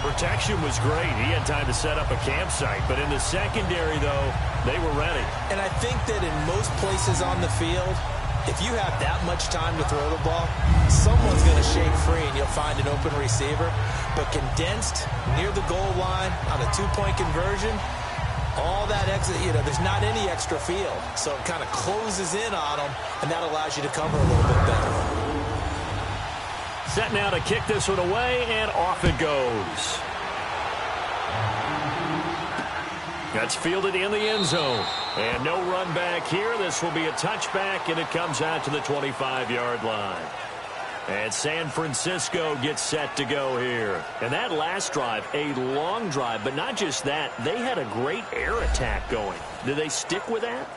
Protection was great. He had time to set up a campsite. But in the secondary, though, they were ready. And I think that in most places on the field, if you have that much time to throw the ball, someone's going to shake free and you'll find an open receiver. But condensed near the goal line on a 2-point conversion, all that exit, there's not any extra field. So it kind of closes in on them, and that allows you to cover a little bit better. Set now to kick this one away, and off it goes. That's fielded in the end zone. And no run back here. This will be a touchback, and it comes out to the 25-yard line. And San Francisco gets set to go here. And that last drive, a long drive, but not just that. They had a great air attack going. Do they stick with that?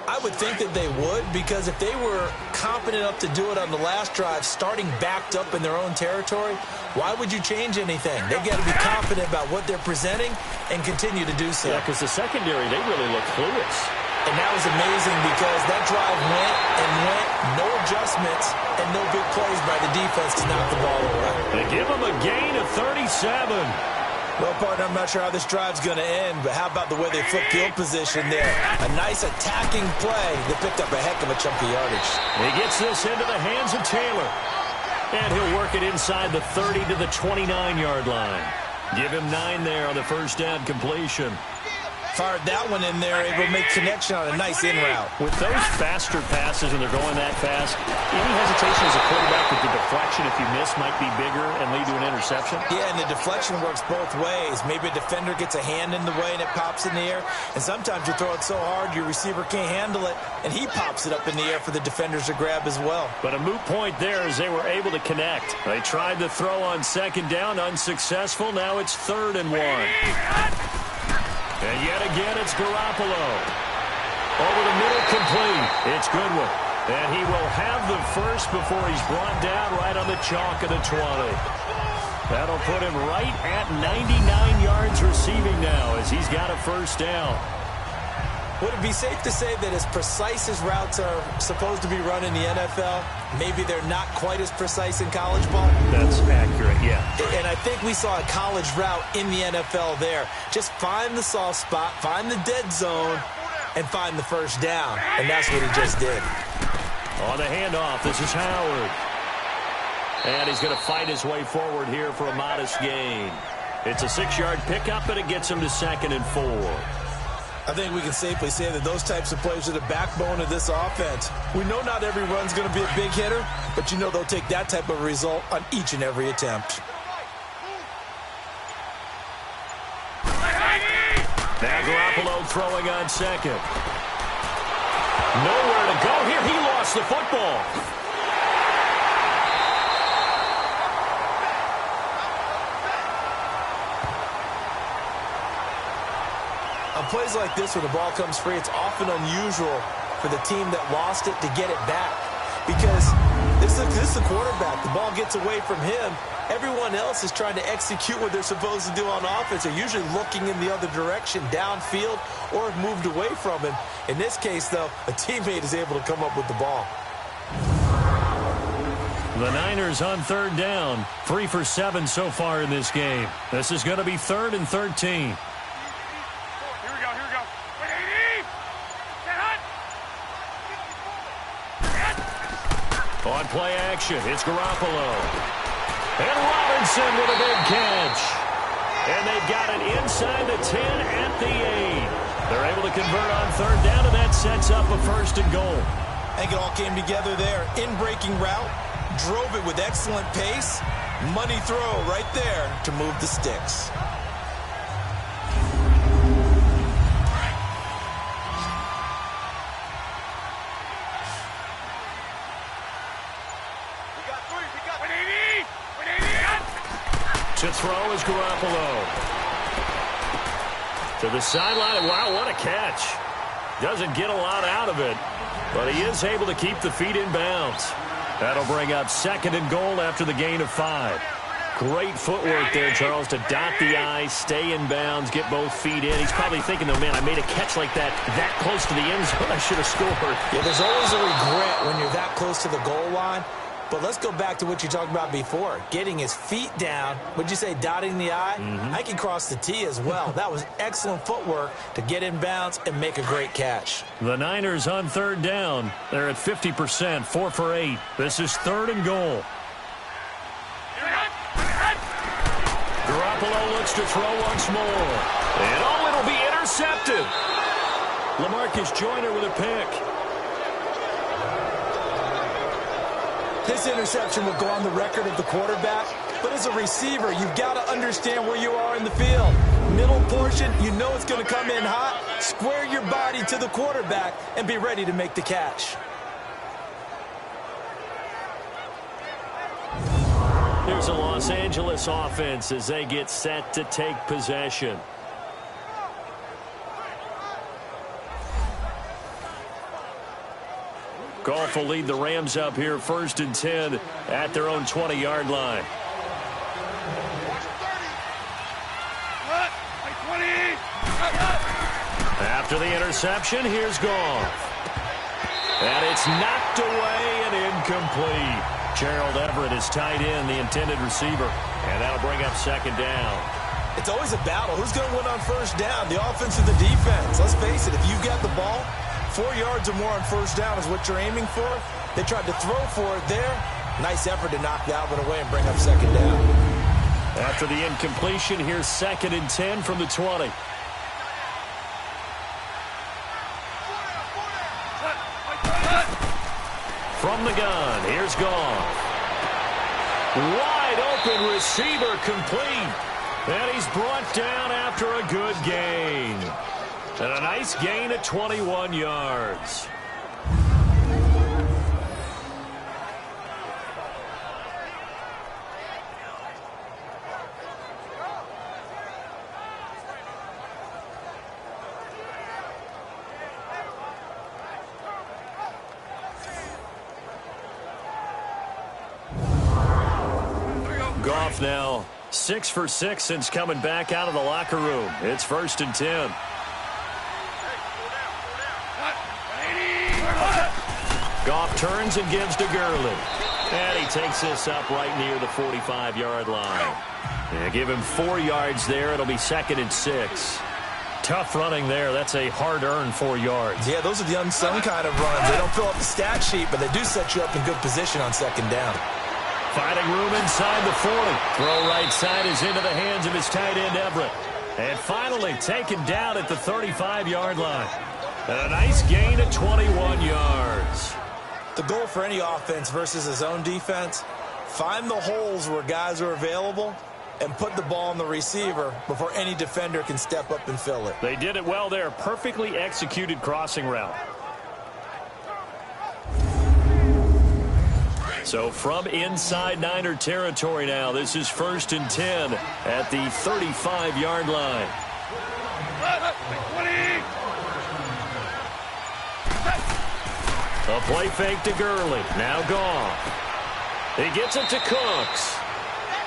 I would think that they would, because if they were confident enough to do it on the last drive, starting backed up in their own territory, why would you change anything? They've got to be confident about what they're presenting and continue to do so. Yeah, because the secondary, they really look clueless. And that was amazing because that drive went and went, no adjustments, and no big plays by the defense to knock the ball away. They give them a gain of 37. Well, partner, I'm not sure how this drive's going to end, but how about the way they flipped field position there? A nice attacking play that picked up a heck of a chunk of yardage. He gets this into the hands of Taylor. And he'll work it inside the 30 to the 29-yard line. Give him 9 there on the first down completion. Fired that one in there, able to make connection on a nice in route. With those faster passes when they're going that fast, any hesitation as a quarterback that the deflection, if you miss, might be bigger and lead to an interception? Yeah, and the deflection works both ways. Maybe a defender gets a hand in the way and it pops in the air. And sometimes you throw it so hard your receiver can't handle it, and he pops it up in the air for the defenders to grab as well. But a moot point there as they were able to connect. They tried to throw on second down, unsuccessful. Now it's 3rd and 1. And yet again, it's Garoppolo. Over the middle, complete. It's Goodwin. And he will have the first before he's brought down right on the chalk of the 20. That'll put him right at 99 yards receiving now as he's got a first down. Would it be safe to say that as precise as routes are supposed to be run in the NFL, maybe they're not quite as precise in college ball? That's accurate, yeah. And I think we saw a college route in the NFL there. Just find the soft spot, find the dead zone, and find the first down. And that's what he just did. On the handoff, this is Howard. And he's going to fight his way forward here for a modest gain. It's a 6-yard pickup, and it gets him to 2nd and 4. I think we can safely say that those types of plays are the backbone of this offense. We know not every run's going to be a big hitter, but you know they'll take that type of result on each and every attempt. Now Garoppolo throwing on second. Nowhere to go here. He lost the football. On plays like this where the ball comes free, it's often unusual for the team that lost it to get it back. Because this is the quarterback. The ball gets away from him. Everyone else is trying to execute what they're supposed to do on offense. They're usually looking in the other direction, downfield, or have moved away from him. In this case, though, a teammate is able to come up with the ball. The Niners on third down. 3 for 7 so far in this game. This is going to be 3rd and 13. On play action, it's Garoppolo. And Robinson with a big catch. And they've got it inside the 10 at the 8. They're able to convert on third down, and that sets up a 1st and goal. I think it all came together there. In-breaking route, drove it with excellent pace. Money throw right there to move the sticks. To throw is Garoppolo. To the sideline. Wow, what a catch. Doesn't get a lot out of it, but he is able to keep the feet in bounds. That'll bring up 2nd and goal after the gain of 5. Great footwork there, Charles, to dot the I, stay in bounds, get both feet in. He's probably thinking, though, man, I made a catch like that close to the end zone. I should have scored. Yeah, there's always a regret when you're that close to the goal line. But let's go back to what you talked about before. Getting his feet down. Would you say dotting the I? I can cross the T as well. That was excellent footwork to get in bounds and make a great catch. The Niners on third down. They're at 50%, 4 for 8. This is 3rd and goal. Garoppolo looks to throw once more. And it'll be intercepted. LaMarcus Joyner with a pick. This interception will go on the record of the quarterback, but as a receiver, you've got to understand where you are in the field. Middle portion, you know it's going to come in hot. Square your body to the quarterback and be ready to make the catch. Here's a Los Angeles offense as they get set to take possession. Goff will lead the Rams up here 1st and 10 at their own 20-yard line. After the interception, here's Goff. And it's knocked away and incomplete. Gerald Everett is tight end, the intended receiver. And that'll bring up 2nd down. It's always a battle. Who's going to win on 1st down? The offense or the defense? Let's face it, if you've got the ball, 4 yards or more on 1st down is what you're aiming for. They tried to throw for it there. Nice effort to knock that one away and bring up 2nd down. After the incompletion, here's 2nd and 10 from the 20. From the gun, here's Goff. Wide open receiver complete. And he's brought down after a good gain. And a nice gain at 21 yards. Goff now 6 for 6 since coming back out of the locker room. It's 1st and 10. Goff turns and gives to Gurley. And he takes this up right near the 45-yard line. Yeah, give him 4 yards there. It'll be 2nd and 6. Tough running there. That's a hard-earned 4 yards. Yeah, those are the unsung kind of runs. They don't fill up the stat sheet, but they do set you up in good position on 2nd down. Finding room inside the 40. Throw right side is into the hands of his tight end, Everett. And finally taken down at the 35-yard line. And a nice gain of 21 yards. The goal for any offense versus his own defense, find the holes where guys are available and put the ball on the receiver before any defender can step up and fill it. They did it well there. Perfectly executed crossing route. So from inside Niner territory now, this is 1st and 10 at the 35-yard line. A play fake to Gurley. Now Goff. He gets it to Cooks.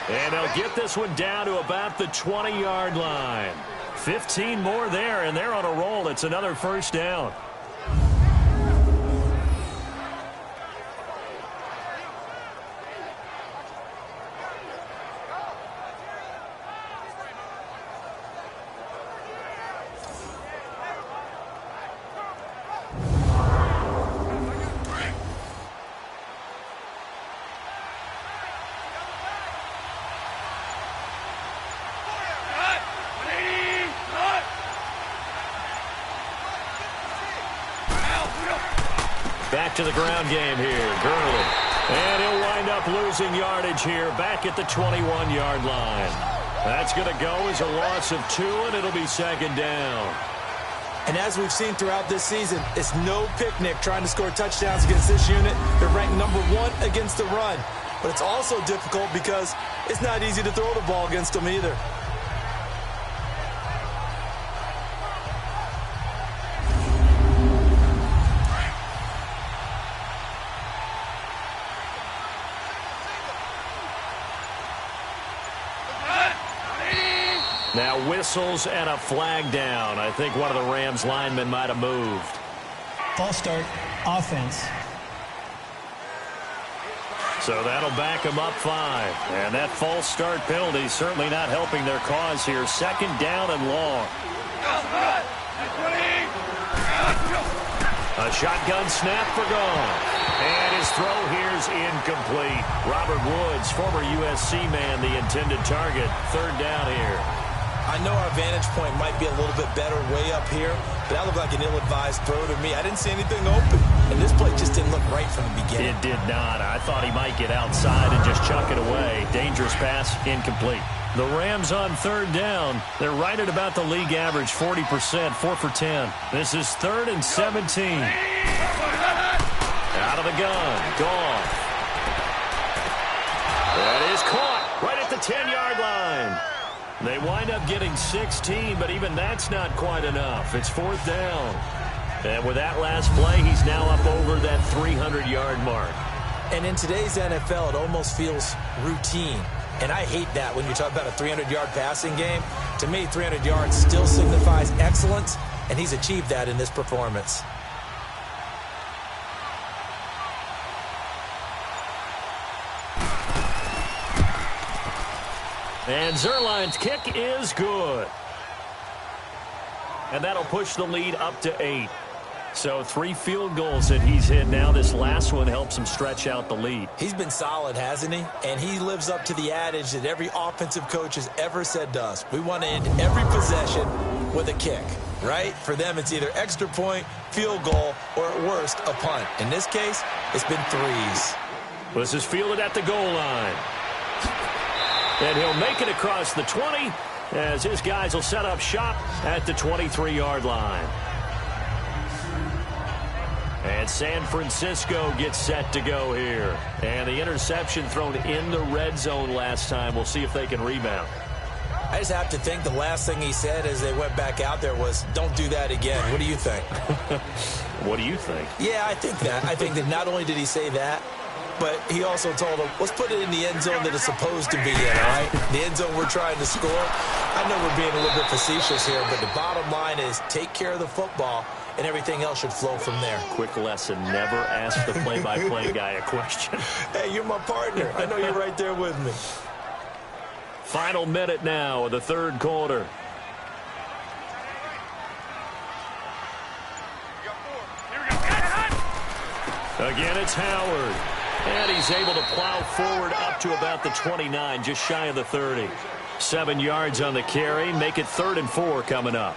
And they'll get this one down to about the 20-yard line. 15 more there, and they're on a roll. It's another 1st down. Back to the ground game here. Gurley. And he'll wind up losing yardage here back at the 21-yard line. That's going to go as a loss of 2, and it'll be second down. And as we've seen throughout this season, it's no picnic trying to score touchdowns against this unit. They're ranked number 1 against the run. But it's also difficult because it's not easy to throw the ball against them either. Now whistles and a flag down. I think one of the Rams linemen might have moved. False start, offense. So that'll back them up 5. And that false start penalty certainly not helping their cause here. Second down and long. A shotgun snap for Goff. And his throw here's incomplete. Robert Woods, former USC man, the intended target. Third down here. I know our vantage point might be a little bit better way up here, but that looked like an ill-advised throw to me. I didn't see anything open, and this play just didn't look right from the beginning. It did not. I thought he might get outside and just chuck it away. Dangerous pass, incomplete. The Rams on third down. They're right at about the league average, 40%, 4 for 10. This is 3rd and 17. Out of the gun, Goff. That is caught right at the 10-yard line. They wind up getting 16, but even that's not quite enough. It's 4th down. And with that last play, he's now up over that 300-yard mark. And in today's NFL, it almost feels routine. And I hate that when you talk about a 300-yard passing game. To me, 300 yards still signifies excellence, and he's achieved that in this performance. And Zuerlein's kick is good. And that'll push the lead up to 8. So 3 field goals that he's hit now. This last one helps him stretch out the lead. He's been solid, hasn't he? And he lives up to the adage that every offensive coach has ever said to us. We want to end every possession with a kick, right? For them, it's either extra point, field goal, or at worst, a punt. In this case, it's been 3s. This is fielded at the goal line. And he'll make it across the 20 as his guys will set up shop at the 23-yard line. And San Francisco gets set to go here. And the interception thrown in the red zone last time. We'll see if they can rebound. I just have to think the last thing he said as they went back out there was, don't do that again. What do you think? What do you think? Yeah, I think that. I think that not only did he say that, but he also told them, let's put it in the end zone that it's supposed to be in, all right? The end zone we're trying to score. I know we're being a little bit facetious here, but the bottom line is take care of the football, and everything else should flow from there. Quick lesson, never ask the play-by-play guy a question. Hey, you're my partner. I know you're right there with me. Final minute now of the third quarter. Again, it's Howard. And he's able to plow forward up to about the 29, just shy of the 30. 7 yards on the carry, make it 3rd and 4 coming up.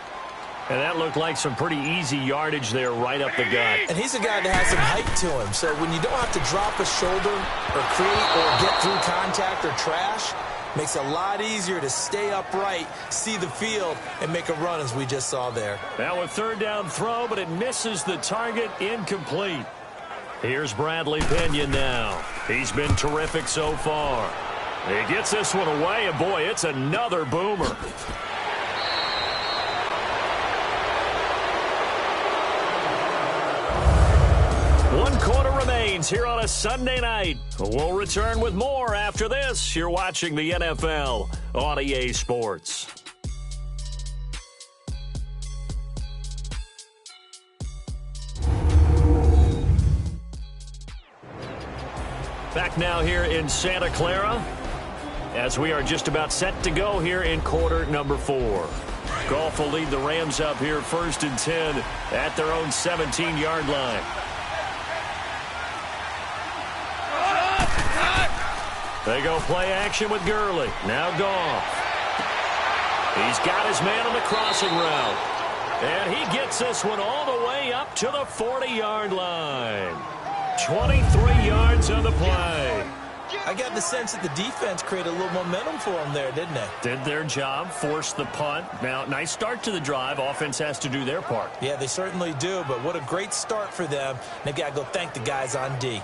And that looked like some pretty easy yardage there right up the gut. And he's a guy that has some height to him. So when you don't have to drop a shoulder or create or get through contact or trash, makes it a lot easier to stay upright, see the field, and make a run as we just saw there. Now a 3rd down throw, but it misses the target, incomplete. Here's Bradley Pinion now. He's been terrific so far. He gets this one away, and boy, it's another boomer. 1 quarter remains here on a Sunday night. We'll return with more after this. You're watching the NFL on EA Sports. Back now here in Santa Clara as we are just about set to go here in quarter number 4. Goff will lead the Rams up here 1st and 10 at their own 17-yard line. They go play action with Gurley. Now Goff. He's got his man on the crossing route. And he gets this one all the way up to the 40-yard line. 23 yards on the play. I got the sense that the defense created a little momentum for them there, didn't they? Did their job, forced the punt. Now, nice start to the drive. Offense has to do their part. Yeah, they certainly do, but what a great start for them. They've got to go thank the guys on D.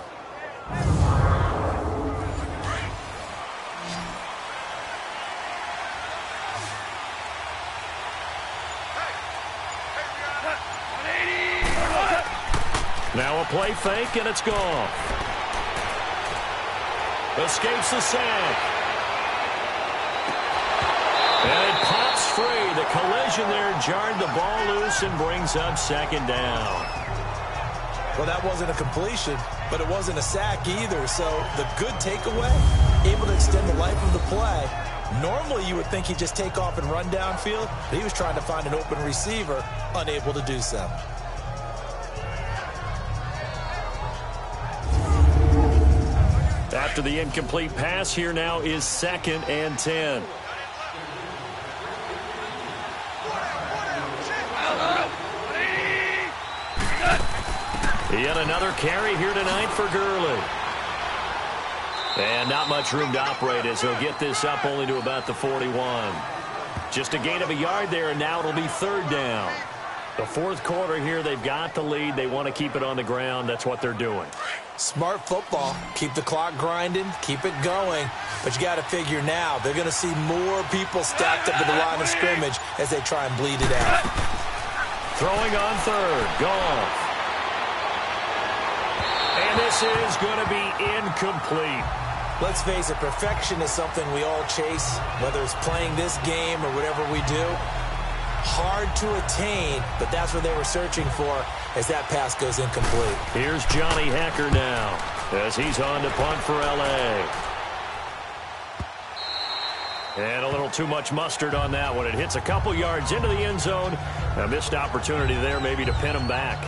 Now a play fake, and it's gone. Escapes the sack. And it pops free. The collision there jarred the ball loose and brings up second down. Well, that wasn't a completion, but it wasn't a sack either. So the good takeaway, able to extend the life of the play. Normally you would think he'd just take off and run downfield, but he was trying to find an open receiver, unable to do so. After the incomplete pass, here now is 2nd and 10. Yet another carry here tonight for Gurley. And not much room to operate as he'll get this up only to about the 41. Just a gain of a yard there, and now it'll be 3rd down. The fourth quarter here, they've got the lead. They want to keep it on the ground. That's what they're doing. Smart football. Keep the clock grinding. Keep it going. But you got to figure now, they're going to see more people stacked up at the line of scrimmage as they try and bleed it out. Throwing on 3rd. Goff. And this is going to be incomplete. Let's face it, perfection is something we all chase, whether it's playing this game or whatever we do. Hard to attain, but that's what they were searching for as that pass goes incomplete. Here's Johnny Hekker now as he's on to punt for L.A. And a little too much mustard on that one. It hits a couple yards into the end zone. A missed opportunity there maybe to pin him back.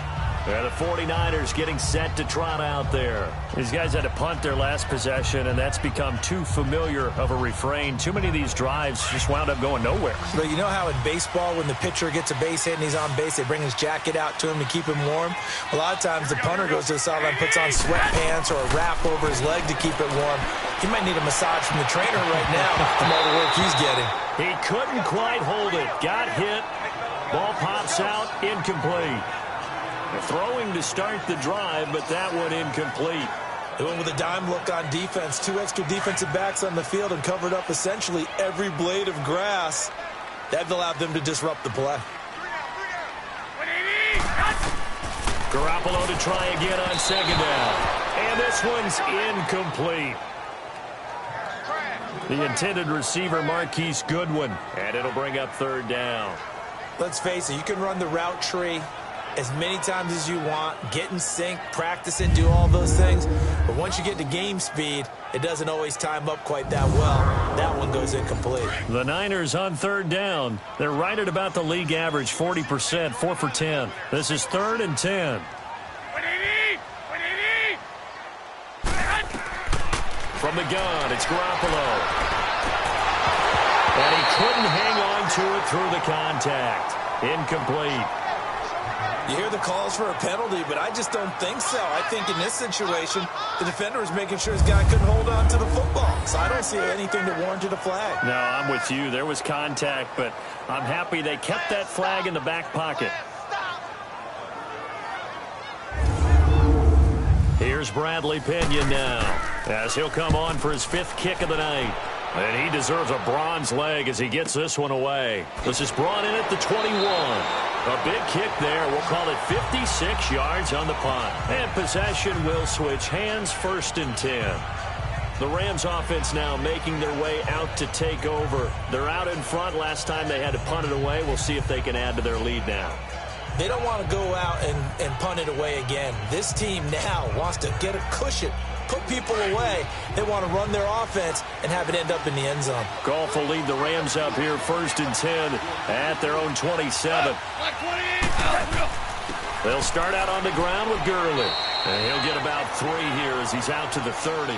The 49ers getting set to trot out there. These guys had to punt their last possession, and that's become too familiar of a refrain. Too many of these drives just wound up going nowhere. But you know how in baseball, when the pitcher gets a base hit and he's on base, they bring his jacket out to him to keep him warm? A lot of times the punter goes to the sideline, puts on sweatpants or a wrap over his leg to keep it warm. He might need a massage from the trainer right now from all the work he's getting. He couldn't quite hold it. Got hit. Ball pops out. Incomplete. Throwing to start the drive, but that one incomplete. They went with a dime look on defense. 2 extra defensive backs on the field and covered up essentially every blade of grass. That allowed them to disrupt the play. Garoppolo to try again on 2nd down. And this one's incomplete. The intended receiver, Marquise Goodwin. And it'll bring up 3rd down. Let's face it, you can run the route tree as many times as you want, get in sync, practice it, do all those things. But once you get to game speed, it doesn't always time up quite that well. That one goes incomplete. The Niners on 3rd down. They're right at about the league average, 40%, 4 for 10. This is 3rd and 10. From the gun, it's Garoppolo. And he couldn't hang on to it through the contact. Incomplete. You hear the calls for a penalty, but I just don't think so. I think in this situation, the defender was making sure his guy couldn't hold on to the football. So I don't see anything that warranted a flag. No, I'm with you. There was contact, but I'm happy they kept that flag in the back pocket. Here's Bradley Pinion now as he'll come on for his 5th kick of the night. And he deserves a bronze leg as he gets this one away. This is brought in at the 21. A big kick there. We'll call it 56 yards on the punt. And possession will switch hands, 1st and 10. The Rams offense now making their way out to take over. They're out in front. Last time they had to punt it away. We'll see if they can add to their lead now. They don't want to go out and punt it away again. This team now wants to get a cushion, put people away. They want to run their offense and have it end up in the end zone. Goff will lead the Rams up here 1st and 10 at their own 27. They'll start out on the ground with Gurley. And he'll get about 3 here as he's out to the 30.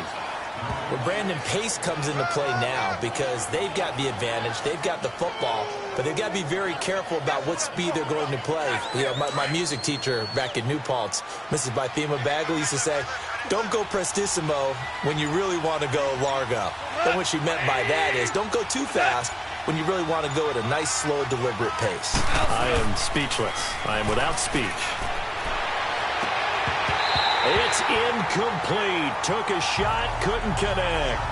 Well, Brandon, pace comes into play now because they've got the advantage. They've got the football, but they've got to be very careful about what speed they're going to play. You know, my music teacher back in New Paltz, Mrs. Bythema Bagley, used to say, don't go prestissimo when you really want to go largo. And what she meant by that is don't go too fast when you really want to go at a nice, slow, deliberate pace. I am speechless. I am without speech. It's incomplete. Took a shot, couldn't connect.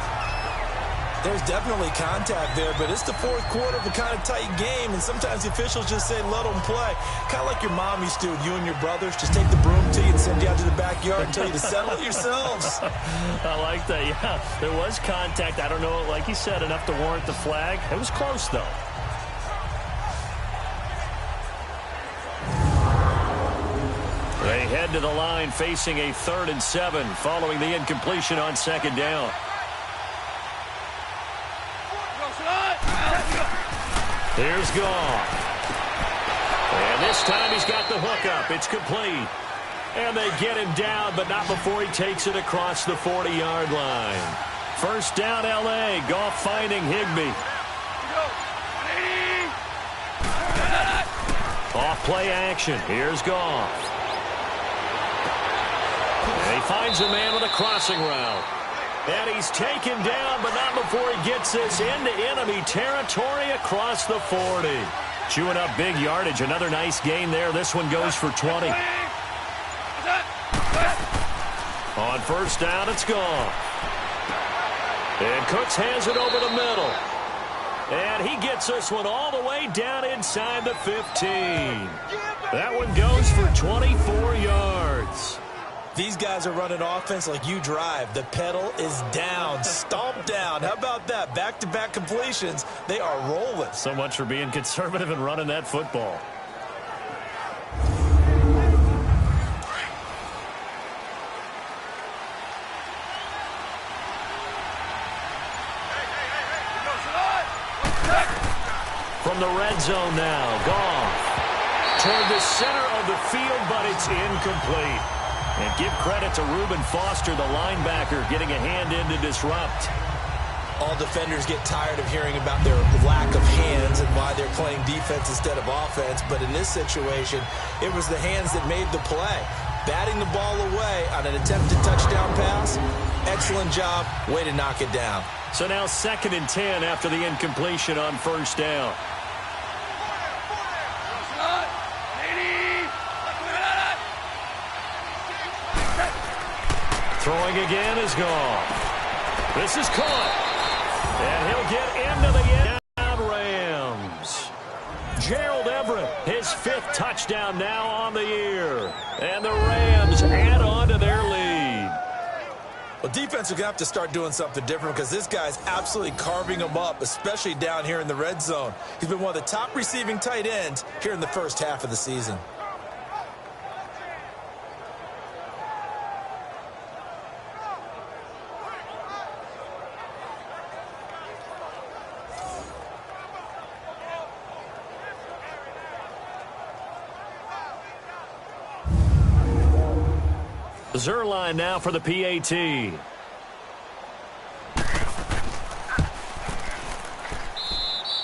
There's definitely contact there, but it's the fourth quarter of a kind of tight game, and sometimes the officials just say, let them play. Kind of like your mom used to with you and your brothers. Just take the broom to you and send you out to the backyard and tell you to settle it yourselves. I like that, yeah. There was contact. I don't know, like you said, enough to warrant the flag. It was close, though. They head to the line facing a 3rd and 7 following the incompletion on 2nd down. Here's Goff. And this time he's got the hook up. It's complete. And they get him down, but not before he takes it across the 40-yard line. First down, L.A. Goff finding Higbee. Off play action. Here's Goff. And he finds a man with a crossing route. And he's taken down, but not before he gets this into enemy territory across the 40. Chewing up big yardage. Another nice gain there. This one goes for 20. On first down, it's gone. And Cooks has it over the middle. And he gets this one all the way down inside the 15. That one goes for 24 yards. These guys are running offense like you drive. The pedal is down, stomped down. How about that? Back-to-back completions. They are rolling. So much for being conservative and running that football. From the red zone now, Goff toward the center of the field, but it's incomplete. And give credit to Reuben Foster, the linebacker, getting a hand in to disrupt. All defenders get tired of hearing about their lack of hands and why they're playing defense instead of offense. But in this situation, it was the hands that made the play. Batting the ball away on an attempted touchdown pass. Excellent job. Way to knock it down. So now 2nd and 10 after the incompletion on first down. Throwing again is gone. This is caught. And he'll get into the end. Rams. Gerald Everett, his 5th touchdown now on the year. And the Rams add on to their lead. Well, defense are going to have to start doing something different because this guy's absolutely carving them up, especially down here in the red zone. He's been one of the top receiving tight ends here in the first half of the season. Zuerlein now for the PAT.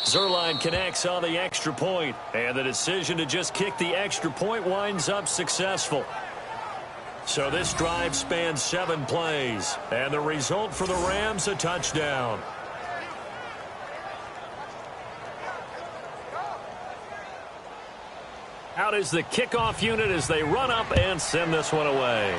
Zuerlein connects on the extra point, and the decision to just kick the extra point winds up successful. So this drive spans 7 plays, and the result for the Rams, a touchdown. Out is the kickoff unit as they run up and send this one away.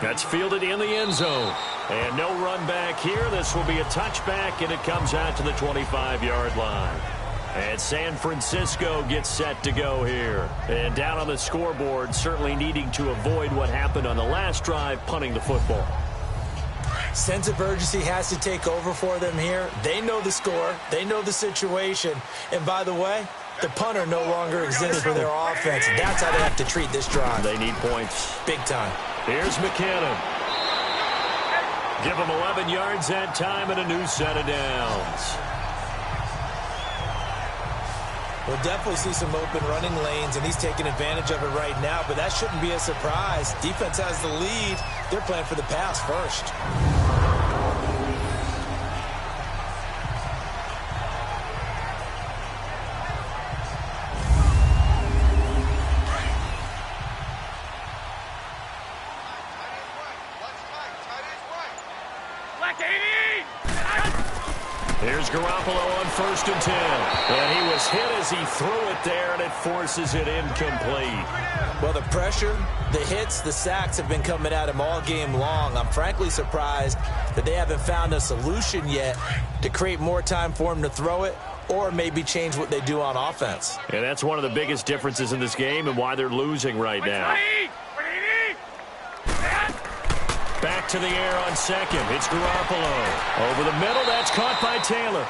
That's fielded in the end zone. And no run back here. This will be a touchback, and it comes out to the 25-yard line. And San Francisco gets set to go here. And down on the scoreboard, certainly needing to avoid what happened on the last drive, punting the football. Sense of urgency has to take over for them here. They know the score. They know the situation. And by the way, the punter no longer exists for their offense. That's how they have to treat this drive. They need points. Big time. Here's McKinnon. Give him 11 yards that time and a new set of downs. We'll definitely see some open running lanes, and he's taking advantage of it right now, but that shouldn't be a surprise. Defense has the lead. They're playing for the pass first. Here's Garoppolo on 1st and 10. And he was hit as he threw it there, and it forces it incomplete. Well, the pressure, the hits, the sacks have been coming at him all game long. I'm frankly surprised that they haven't found a solution yet to create more time for him to throw it or maybe change what they do on offense. And that's one of the biggest differences in this game and why they're losing right now. Back to the air on 2nd. It's Garoppolo. Over the middle, that's caught by Taylor.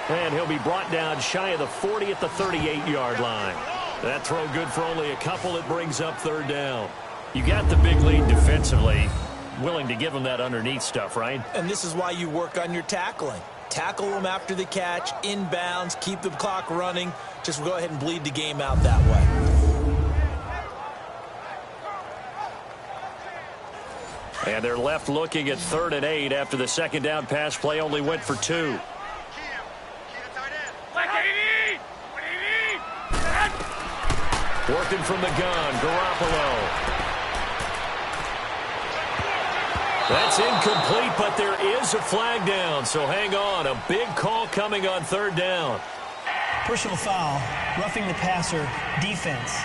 And he'll be brought down shy of the 40 at the 38-yard line. That throw good for only a couple. It brings up 3rd down. You got the big lead defensively. Willing to give them that underneath stuff, right? And this is why you work on your tackling. Tackle them after the catch, inbounds, keep the clock running. Just go ahead and bleed the game out that way. And they're left looking at 3rd and 8 after the 2nd down pass play only went for 2. Working from the gun, Garoppolo. That's incomplete, but there is a flag down, so hang on. A big call coming on 3rd down. Personal foul, roughing the passer, defense.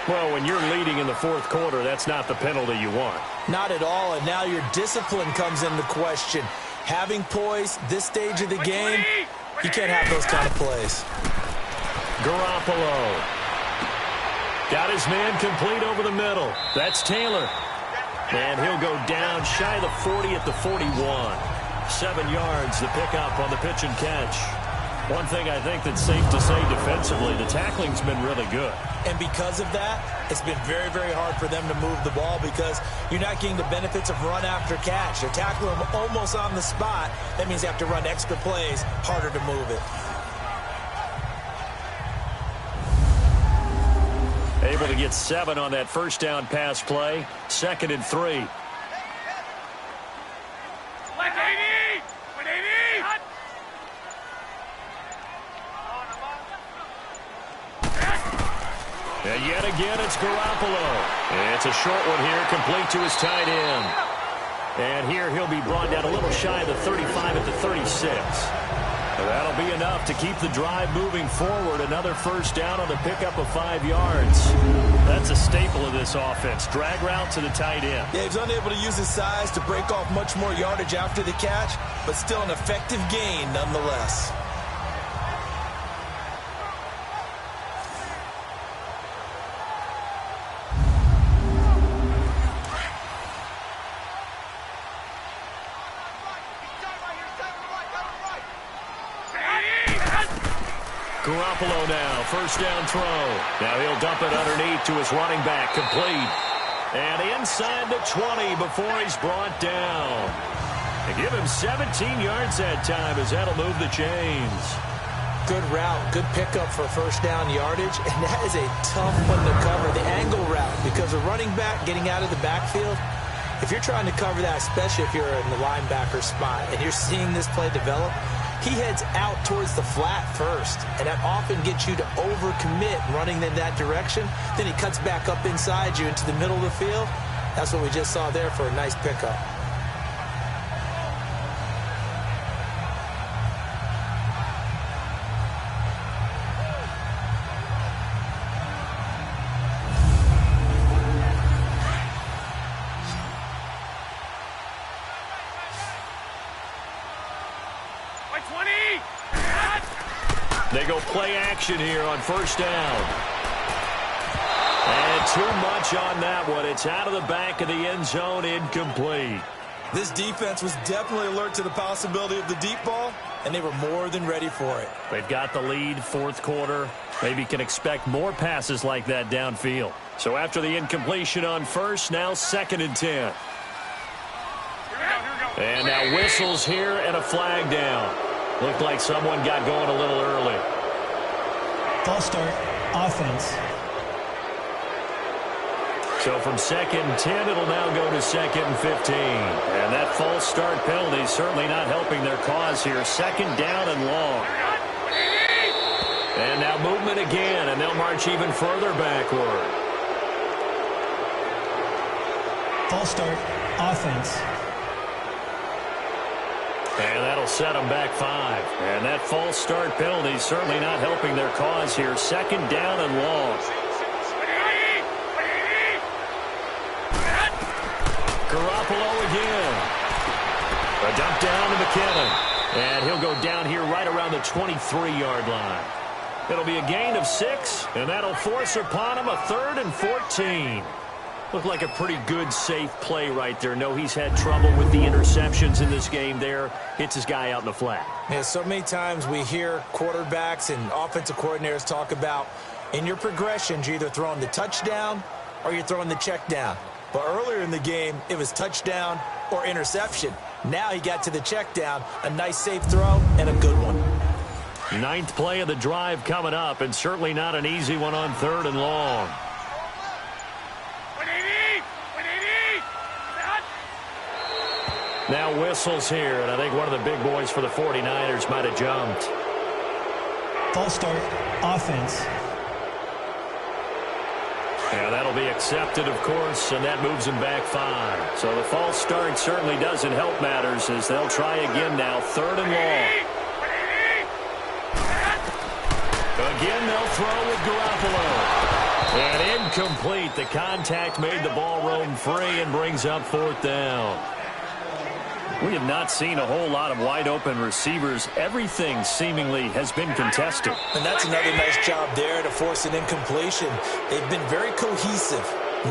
Well, when you're leading in the 4th quarter, that's not the penalty you want. Not at all, and now your discipline comes into question. Having poise this stage of the game, you can't have those kind of plays. Garoppolo. Got his man complete over the middle. That's Taylor. And he'll go down shy of the 40 at the 41. 7 yards, the pickup on the pitch and catch. One thing I think that's safe to say defensively, the tackling's been really good. And because of that, it's been very, very hard for them to move the ball because you're not getting the benefits of run after catch. They're tackling them almost on the spot. That means you have to run extra plays, harder to move it. Able to get 7 on that 1st down pass play. 2nd and 3. And yet again, it's Garoppolo. It's a short one here, complete to his tight end. And here he'll be brought down a little shy of the 35 at the 36. That'll be enough to keep the drive moving forward. Another 1st down on the pickup of 5 yards. That's a staple of this offense. Drag route to the tight end. Yeah, he's unable to use his size to break off much more yardage after the catch, but still an effective gain nonetheless. Garoppolo now, 1st down throw. Now he'll dump it underneath to his running back, complete. And inside the 20 before he's brought down. They give him 17 yards that time as that'll move the chains. Good route, good pickup for 1st down yardage, and that is a tough one to cover, the angle route, because a running back getting out of the backfield, if you're trying to cover that, especially if you're in the linebacker spot, and you're seeing this play develop, he heads out towards the flat first, and that often gets you to overcommit running in that direction. Then he cuts back up inside you into the middle of the field. That's what we just saw there for a nice pickup. They go play action here on 1st down. And too much on that one. It's out of the back of the end zone, incomplete. This defense was definitely alert to the possibility of the deep ball, and they were more than ready for it. They've got the lead, 4th quarter. Maybe can expect more passes like that downfield. So after the incompletion on 1st, now 2nd and 10. And now whistles here and a flag down. Looked like someone got going a little early. False start, offense. So from 2nd and 10, it'll now go to 2nd and 15. And that false start penalty is certainly not helping their cause here. 2nd down and long. And now movement again, and they'll march even further backward. False start, offense. And that'll set them back 5. And that false start penalty is certainly not helping their cause here. 2nd down and long. Garoppolo again. A dump down to McKinnon. And he'll go down here right around the 23-yard line. It'll be a gain of 6, and that'll force upon him a 3rd and 14. Looked like a pretty good, safe play right there. No, he's had trouble with the interceptions in this game there. Hits his guy out in the flat. Yeah, so many times we hear quarterbacks and offensive coordinators talk about in your progressions, you're either throwing the touchdown or you're throwing the check down. But earlier in the game, it was touchdown or interception. Now he got to the check down, a nice safe throw and a good one. 9th play of the drive coming up, and certainly not an easy one on 3rd and long. Now whistles here, and I think one of the big boys for the 49ers might have jumped. False start, offense. Yeah, that'll be accepted, of course, and that moves him back 5. So the false start certainly doesn't help matters as they'll try again now, 3rd and long. Again, they'll throw with Garoppolo. And incomplete. The contact made the ball roam free and brings up 4th down. We have not seen a whole lot of wide-open receivers. Everything seemingly has been contested. And that's another nice job there to force an incompletion. They've been very cohesive,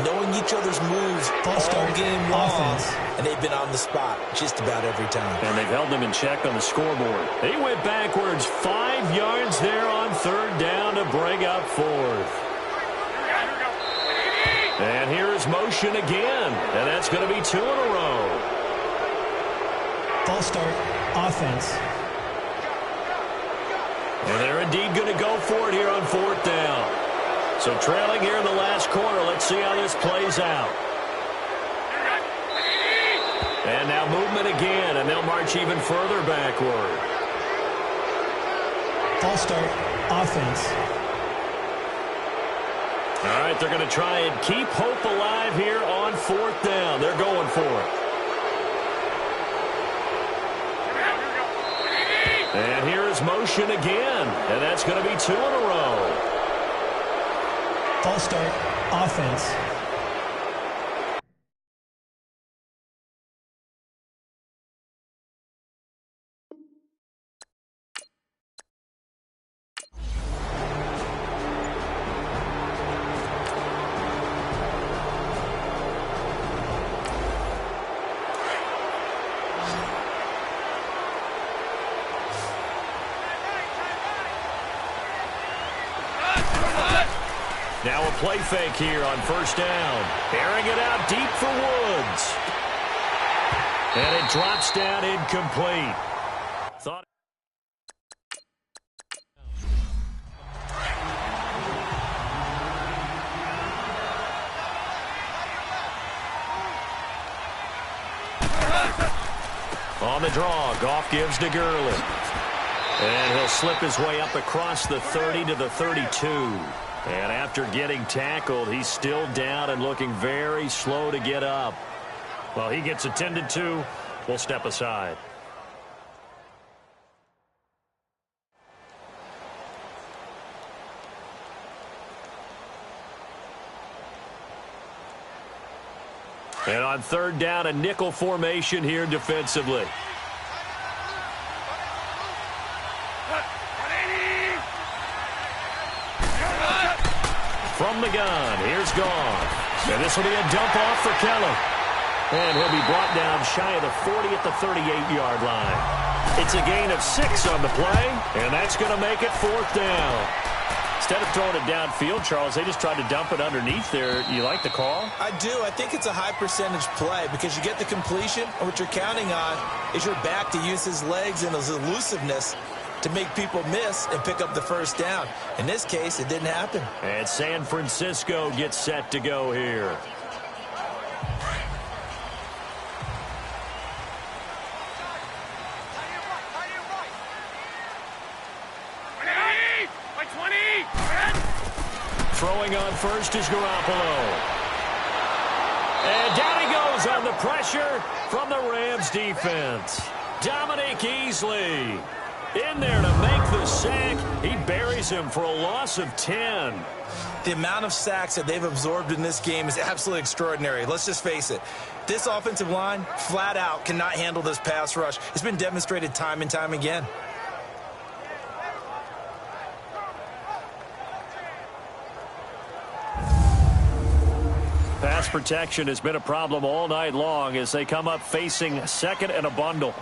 knowing each other's moves all game long. And they've been on the spot just about every time. And they've held them in check on the scoreboard. They went backwards 5 yards there on 3rd down to bring up 4th. And here is motion again. And that's going to be 2 in a row. False start, offense. And they're indeed going to go for it here on 4th down. So trailing here in the last quarter. Let's see how this plays out. And now movement again, and they'll march even further backward. False start, offense. All right, they're going to try and keep hope alive here on 4th down. They're going for it. And here is motion again, and that's going to be 2 in a row. False start, offense. Now a play fake here on 1st down. Airing it out deep for Woods. And it drops down incomplete. On the draw, Goff gives to Gurley. And he'll slip his way up across the 30 to the 32. And after getting tackled, he's still down and looking very slow to get up. Well, he gets attended to. We'll step aside. And on 3rd down, a nickel formation here defensively. From the gun, here's Goff. And this will be a dump off for Kelly. And he'll be brought down shy of the 40 at the 38-yard line. It's a gain of 6 on the play, and that's going to make it 4th down. instead of throwing it downfield, Charles, they just tried to dump it underneath there. You like the call? I do. I think it's a high percentage play because you get the completion, and what you're counting on is your back to use his legs and his elusiveness to make people miss and pick up the first down. In this case, it didn't happen. And San Francisco gets set to go here. Throwing on first is Garoppolo. And down he goes on the pressure from the Rams defense. Dominique Easley in there to make the sack. He buries him for a loss of 10. The amount of sacks that they've absorbed in this game is absolutely extraordinary. Let's just face it. This offensive line, flat out, cannot handle this pass rush. It's been demonstrated time and time again. Pass protection has been a problem all night long as they come up facing second and a bundle.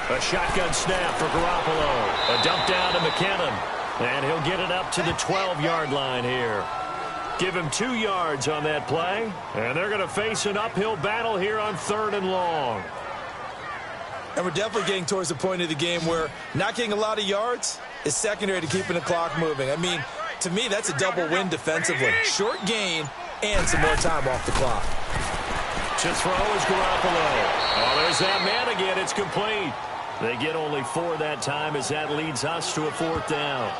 A shotgun snap for Garoppolo. A dump down to McKinnon. And he'll get it up to the 12-yard line here. Give him 2 yards on that play. And they're going to face an uphill battle here on 3rd and long. And we're definitely getting towards the point of the game where not getting a lot of yards is secondary to keeping the clock moving. I mean, to me, that's a double win defensively. Short gain and some more time off the clock. To throw is Garoppolo. Oh, there's that man again. It's complete. They get only 4 that time as that leads us to a 4th down.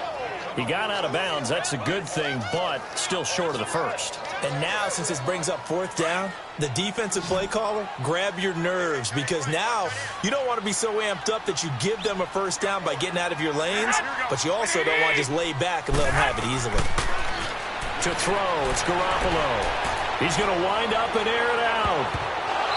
He got out of bounds. That's a good thing, but still short of the first. And now, since this brings up 4th down, the defensive play caller, grab your nerves, because now you don't want to be so amped up that you give them a first down by getting out of your lanes, but you also don't want to just lay back and let them have it easily. To throw, it's Garoppolo. He's going to wind up and air it out.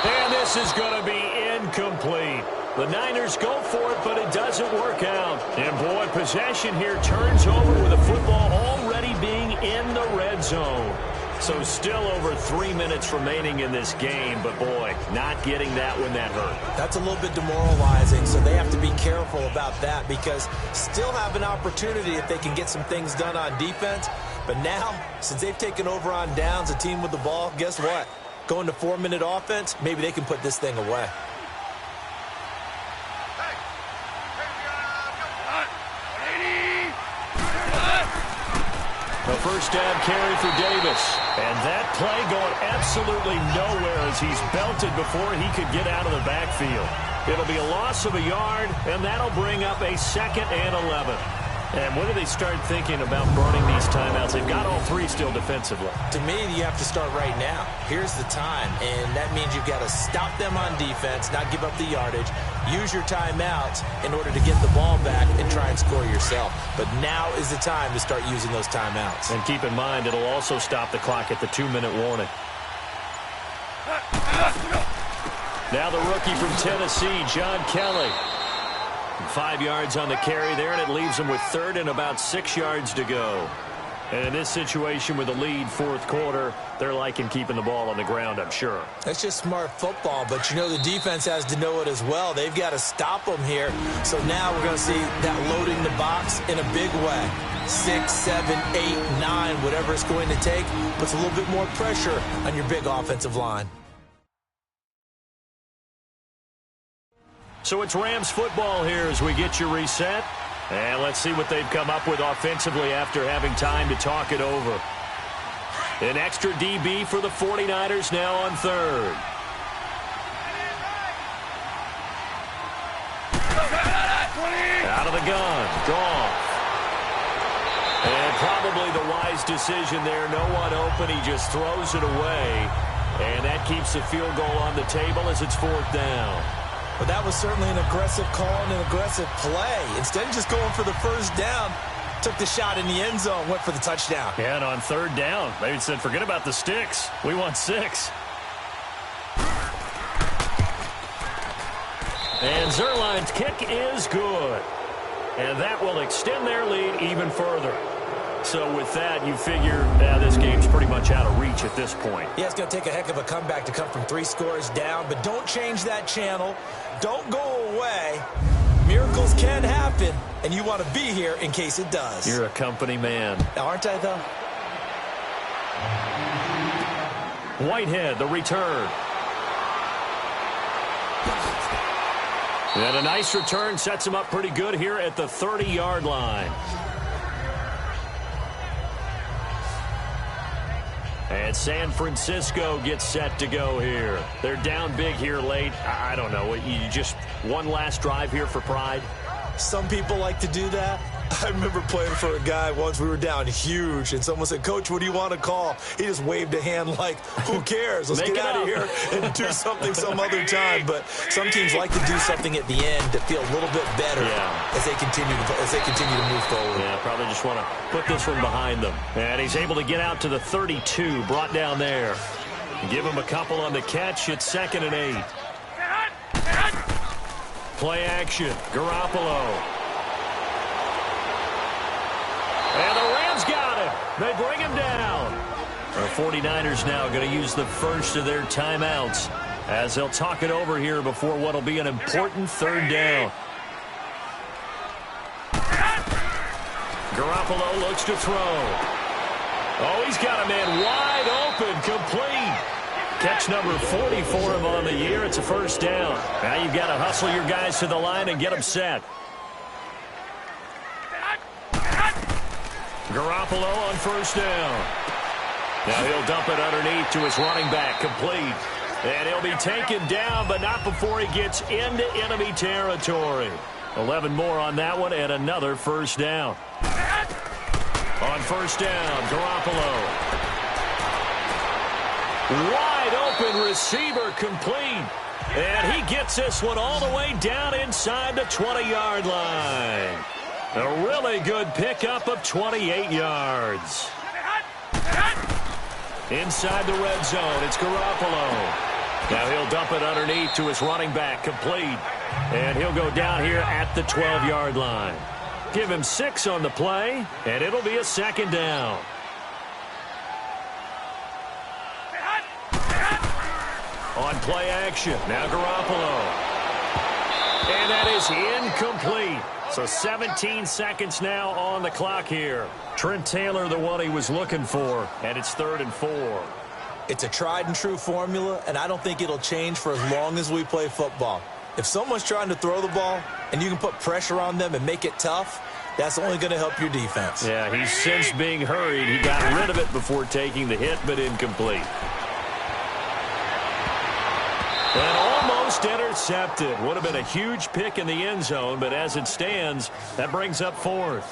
And this is going to be incomplete. The Niners go for it, but it doesn't work out. And, boy, possession here turns over with the football already being in the red zone. So still over 3 minutes remaining in this game, but, boy, not getting that when that hurt. That's a little bit demoralizing, so they have to be careful about that because still have an opportunity if they can get some things done on defense. But now, since they've taken over on downs, a team with the ball, guess what? Going to 4-minute offense, maybe they can put this thing away. The first down carry for Davis. And that play going absolutely nowhere as he's belted before he could get out of the backfield. It'll be a loss of a yard, and that'll bring up a 2nd and 11. And when do they start thinking about burning these timeouts? They've got all 3 still defensively. To me, you have to start right now. Here's the time, and that means you've got to stop them on defense, not give up the yardage, use your timeouts in order to get the ball back and try and score yourself. But now is the time to start using those timeouts. And keep in mind, it'll also stop the clock at the 2-minute warning. Now the rookie from Tennessee, John Kelly. 5 yards on the carry there, and it leaves them with 3rd and about 6 yards to go. And in this situation with a lead 4th quarter, they're liking keeping the ball on the ground, I'm sure. That's just smart football, but you know the defense has to know it as well. They've got to stop them here. So now we're going to see that loading the box in a big way. 6, 7, 8, 9, whatever it's going to take, puts a little bit more pressure on your big offensive line. So it's Rams football here as we get you reset. And let's see what they've come up with offensively after having time to talk it over. An extra DB for the 49ers now on 3rd. Out of the gun. Gone. And probably the wise decision there. No one open. He just throws it away. And that keeps the field goal on the table as it's 4th down. But that was certainly an aggressive call and an aggressive play. Instead of just going for the first down, took the shot in the end zone, went for the touchdown. Yeah, and on 3rd down, they said, forget about the sticks. We want 6. And Zuerlein's kick is good. And that will extend their lead even further. So with that, you figure this game's pretty much out of reach at this point. Yeah, it's going to take a heck of a comeback to come from 3 scores down, but don't change that channel. Don't go away Miracles can happen, and you want to be here in case it does. You're a company man. Aren't I, though? Whitehead, the return. And a nice return sets him up pretty good here at the 30-yard line. And San Francisco gets set to go here. They're down big here late. I don't know. You just one last drive here for pride? Some people like to do that. I remember playing for a guy once. We were down huge, and someone said, "Coach, what do you want to call?" He just waved a hand like, who cares? Let's get out of here and do something some other time. But some teams like to do something at the end to feel a little bit better as they continue to move forward. Yeah, probably just want to put this one behind them. And he's able to get out to the 32, brought down there. Give him a couple on the catch. It's 2nd and 8. Play action. Garoppolo. And the Rams got him. They bring him down. The 49ers now going to use the first of their timeouts as they'll talk it over here before what will be an important 3rd down. Garoppolo looks to throw. Oh, he's got a man wide open, complete. Catch number 40 for him on the year. It's a 1st down. Now you've got to hustle your guys to the line and get them set. Garoppolo on 1st down. Now he'll dump it underneath to his running back, complete. And he'll be taken down, but not before he gets into enemy territory. 11 more on that one, and another 1st down. On 1st down, Garoppolo. Wide open receiver, complete. And he gets this one all the way down inside the 20-yard line. A really good pickup of 28 yards. Inside the red zone, it's Garoppolo. Now he'll dump it underneath to his running back, complete. And he'll go down here at the 12-yard line. Give him 6 on the play, and it'll be a 2nd down. On play action, now Garoppolo. And that is incomplete. So 17 seconds now on the clock here. Trent Taylor, the one he was looking for, and it's 3rd and 4. It's a tried and true formula, and I don't think it'll change for as long as we play football. If someone's trying to throw the ball and you can put pressure on them and make it tough, that's only going to help your defense. Yeah, he's since being hurried. He got rid of it before taking the hit, but incomplete. And almost intercepted. Would have been a huge pick in the end zone, but as it stands, that brings up 4th.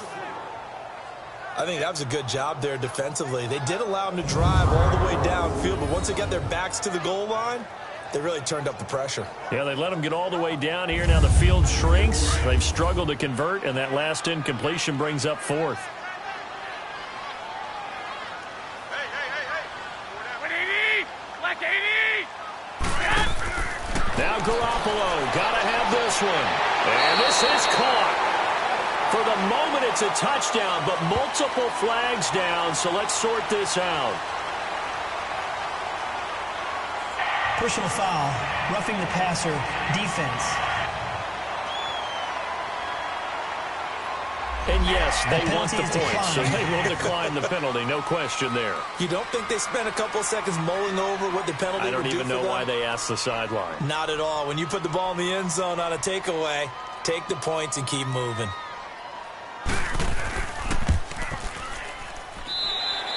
I think that was a good job there defensively. They did allow them to drive all the way downfield, but once they got their backs to the goal line, they really turned up the pressure. Yeah, they let them get all the way down here. Now the field shrinks. They've struggled to convert, and that last incompletion brings up 4th. Now Garoppolo, gotta have this one. And this is caught. For the moment, it's a touchdown, but multiple flags down, so let's sort this out. Personal foul, roughing the passer, defense. And yes, they want the penalty is point, so declined. they will decline the penalty, no question there. You don't think they spent a couple of seconds mulling over what the penalty would do for them? I don't even know why they asked the sideline. Not at all. When you put the ball in the end zone on a takeaway, take the points and keep moving.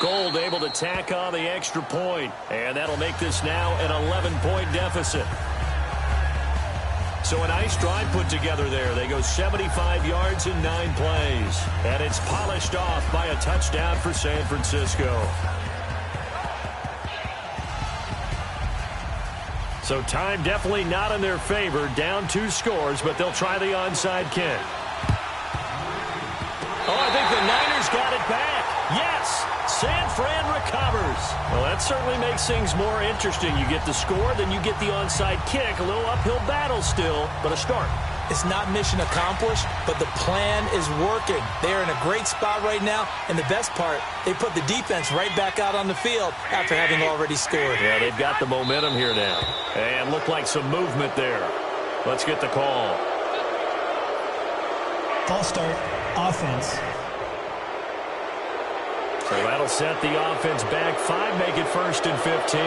Gold able to tack on the extra point, and that'll make this now an 11-point deficit. So a nice drive put together there. They go 75 yards in 9 plays, and it's polished off by a touchdown for San Francisco. So time definitely not in their favor. Down 2 scores, but they'll try the onside kick. Oh, I think the Niners got it back. Yes, San Fran recovers. Well, that certainly makes things more interesting. You get the score, then you get the onside kick. A little uphill battle still, but a start. It's not mission accomplished, but the plan is working. They're in a great spot right now, and the best part, they put the defense right back out on the field after having already scored. Yeah, they've got the momentum here now. And looked like some movement there. Let's get the call. false start offense. So that'll set the offense back 5, make it 1st and 15.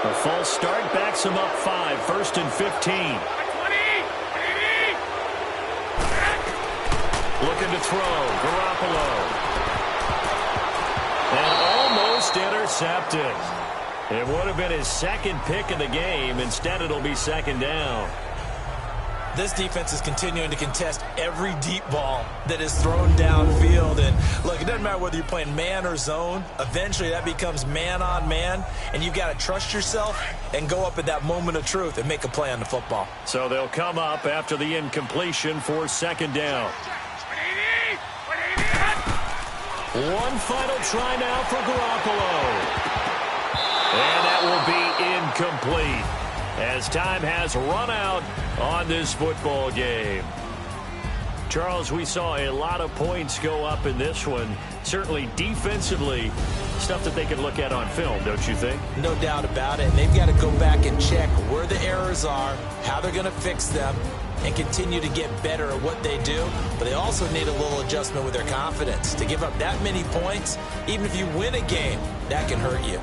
A false start backs them up 5, 1st and 15. Looking to throw, Garoppolo. And almost intercepted. It would have been his 2nd pick of the game. Instead, it'll be 2nd down. This defense is continuing to contest every deep ball that is thrown downfield. And look, it doesn't matter whether you're playing man or zone. Eventually, that becomes man on man. And you've got to trust yourself and go up at that moment of truth and make a play on the football. So they'll come up after the incompletion for 2nd down. One final try now for Garoppolo. And that will be incomplete as time has run out on this football game. Charles, we saw a lot of points go up in this one. Certainly defensively, stuff that they can look at on film, don't you think? No doubt about it. And they've got to go back and check where the errors are, how they're going to fix them, and continue to get better at what they do. But they also need a little adjustment with their confidence. To give up that many points, even if you win a game, that can hurt you.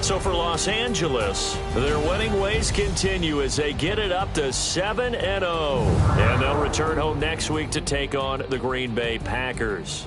So for Los Angeles, their winning ways continue as they get it up to 7-0. And they'll return home next week to take on the Green Bay Packers.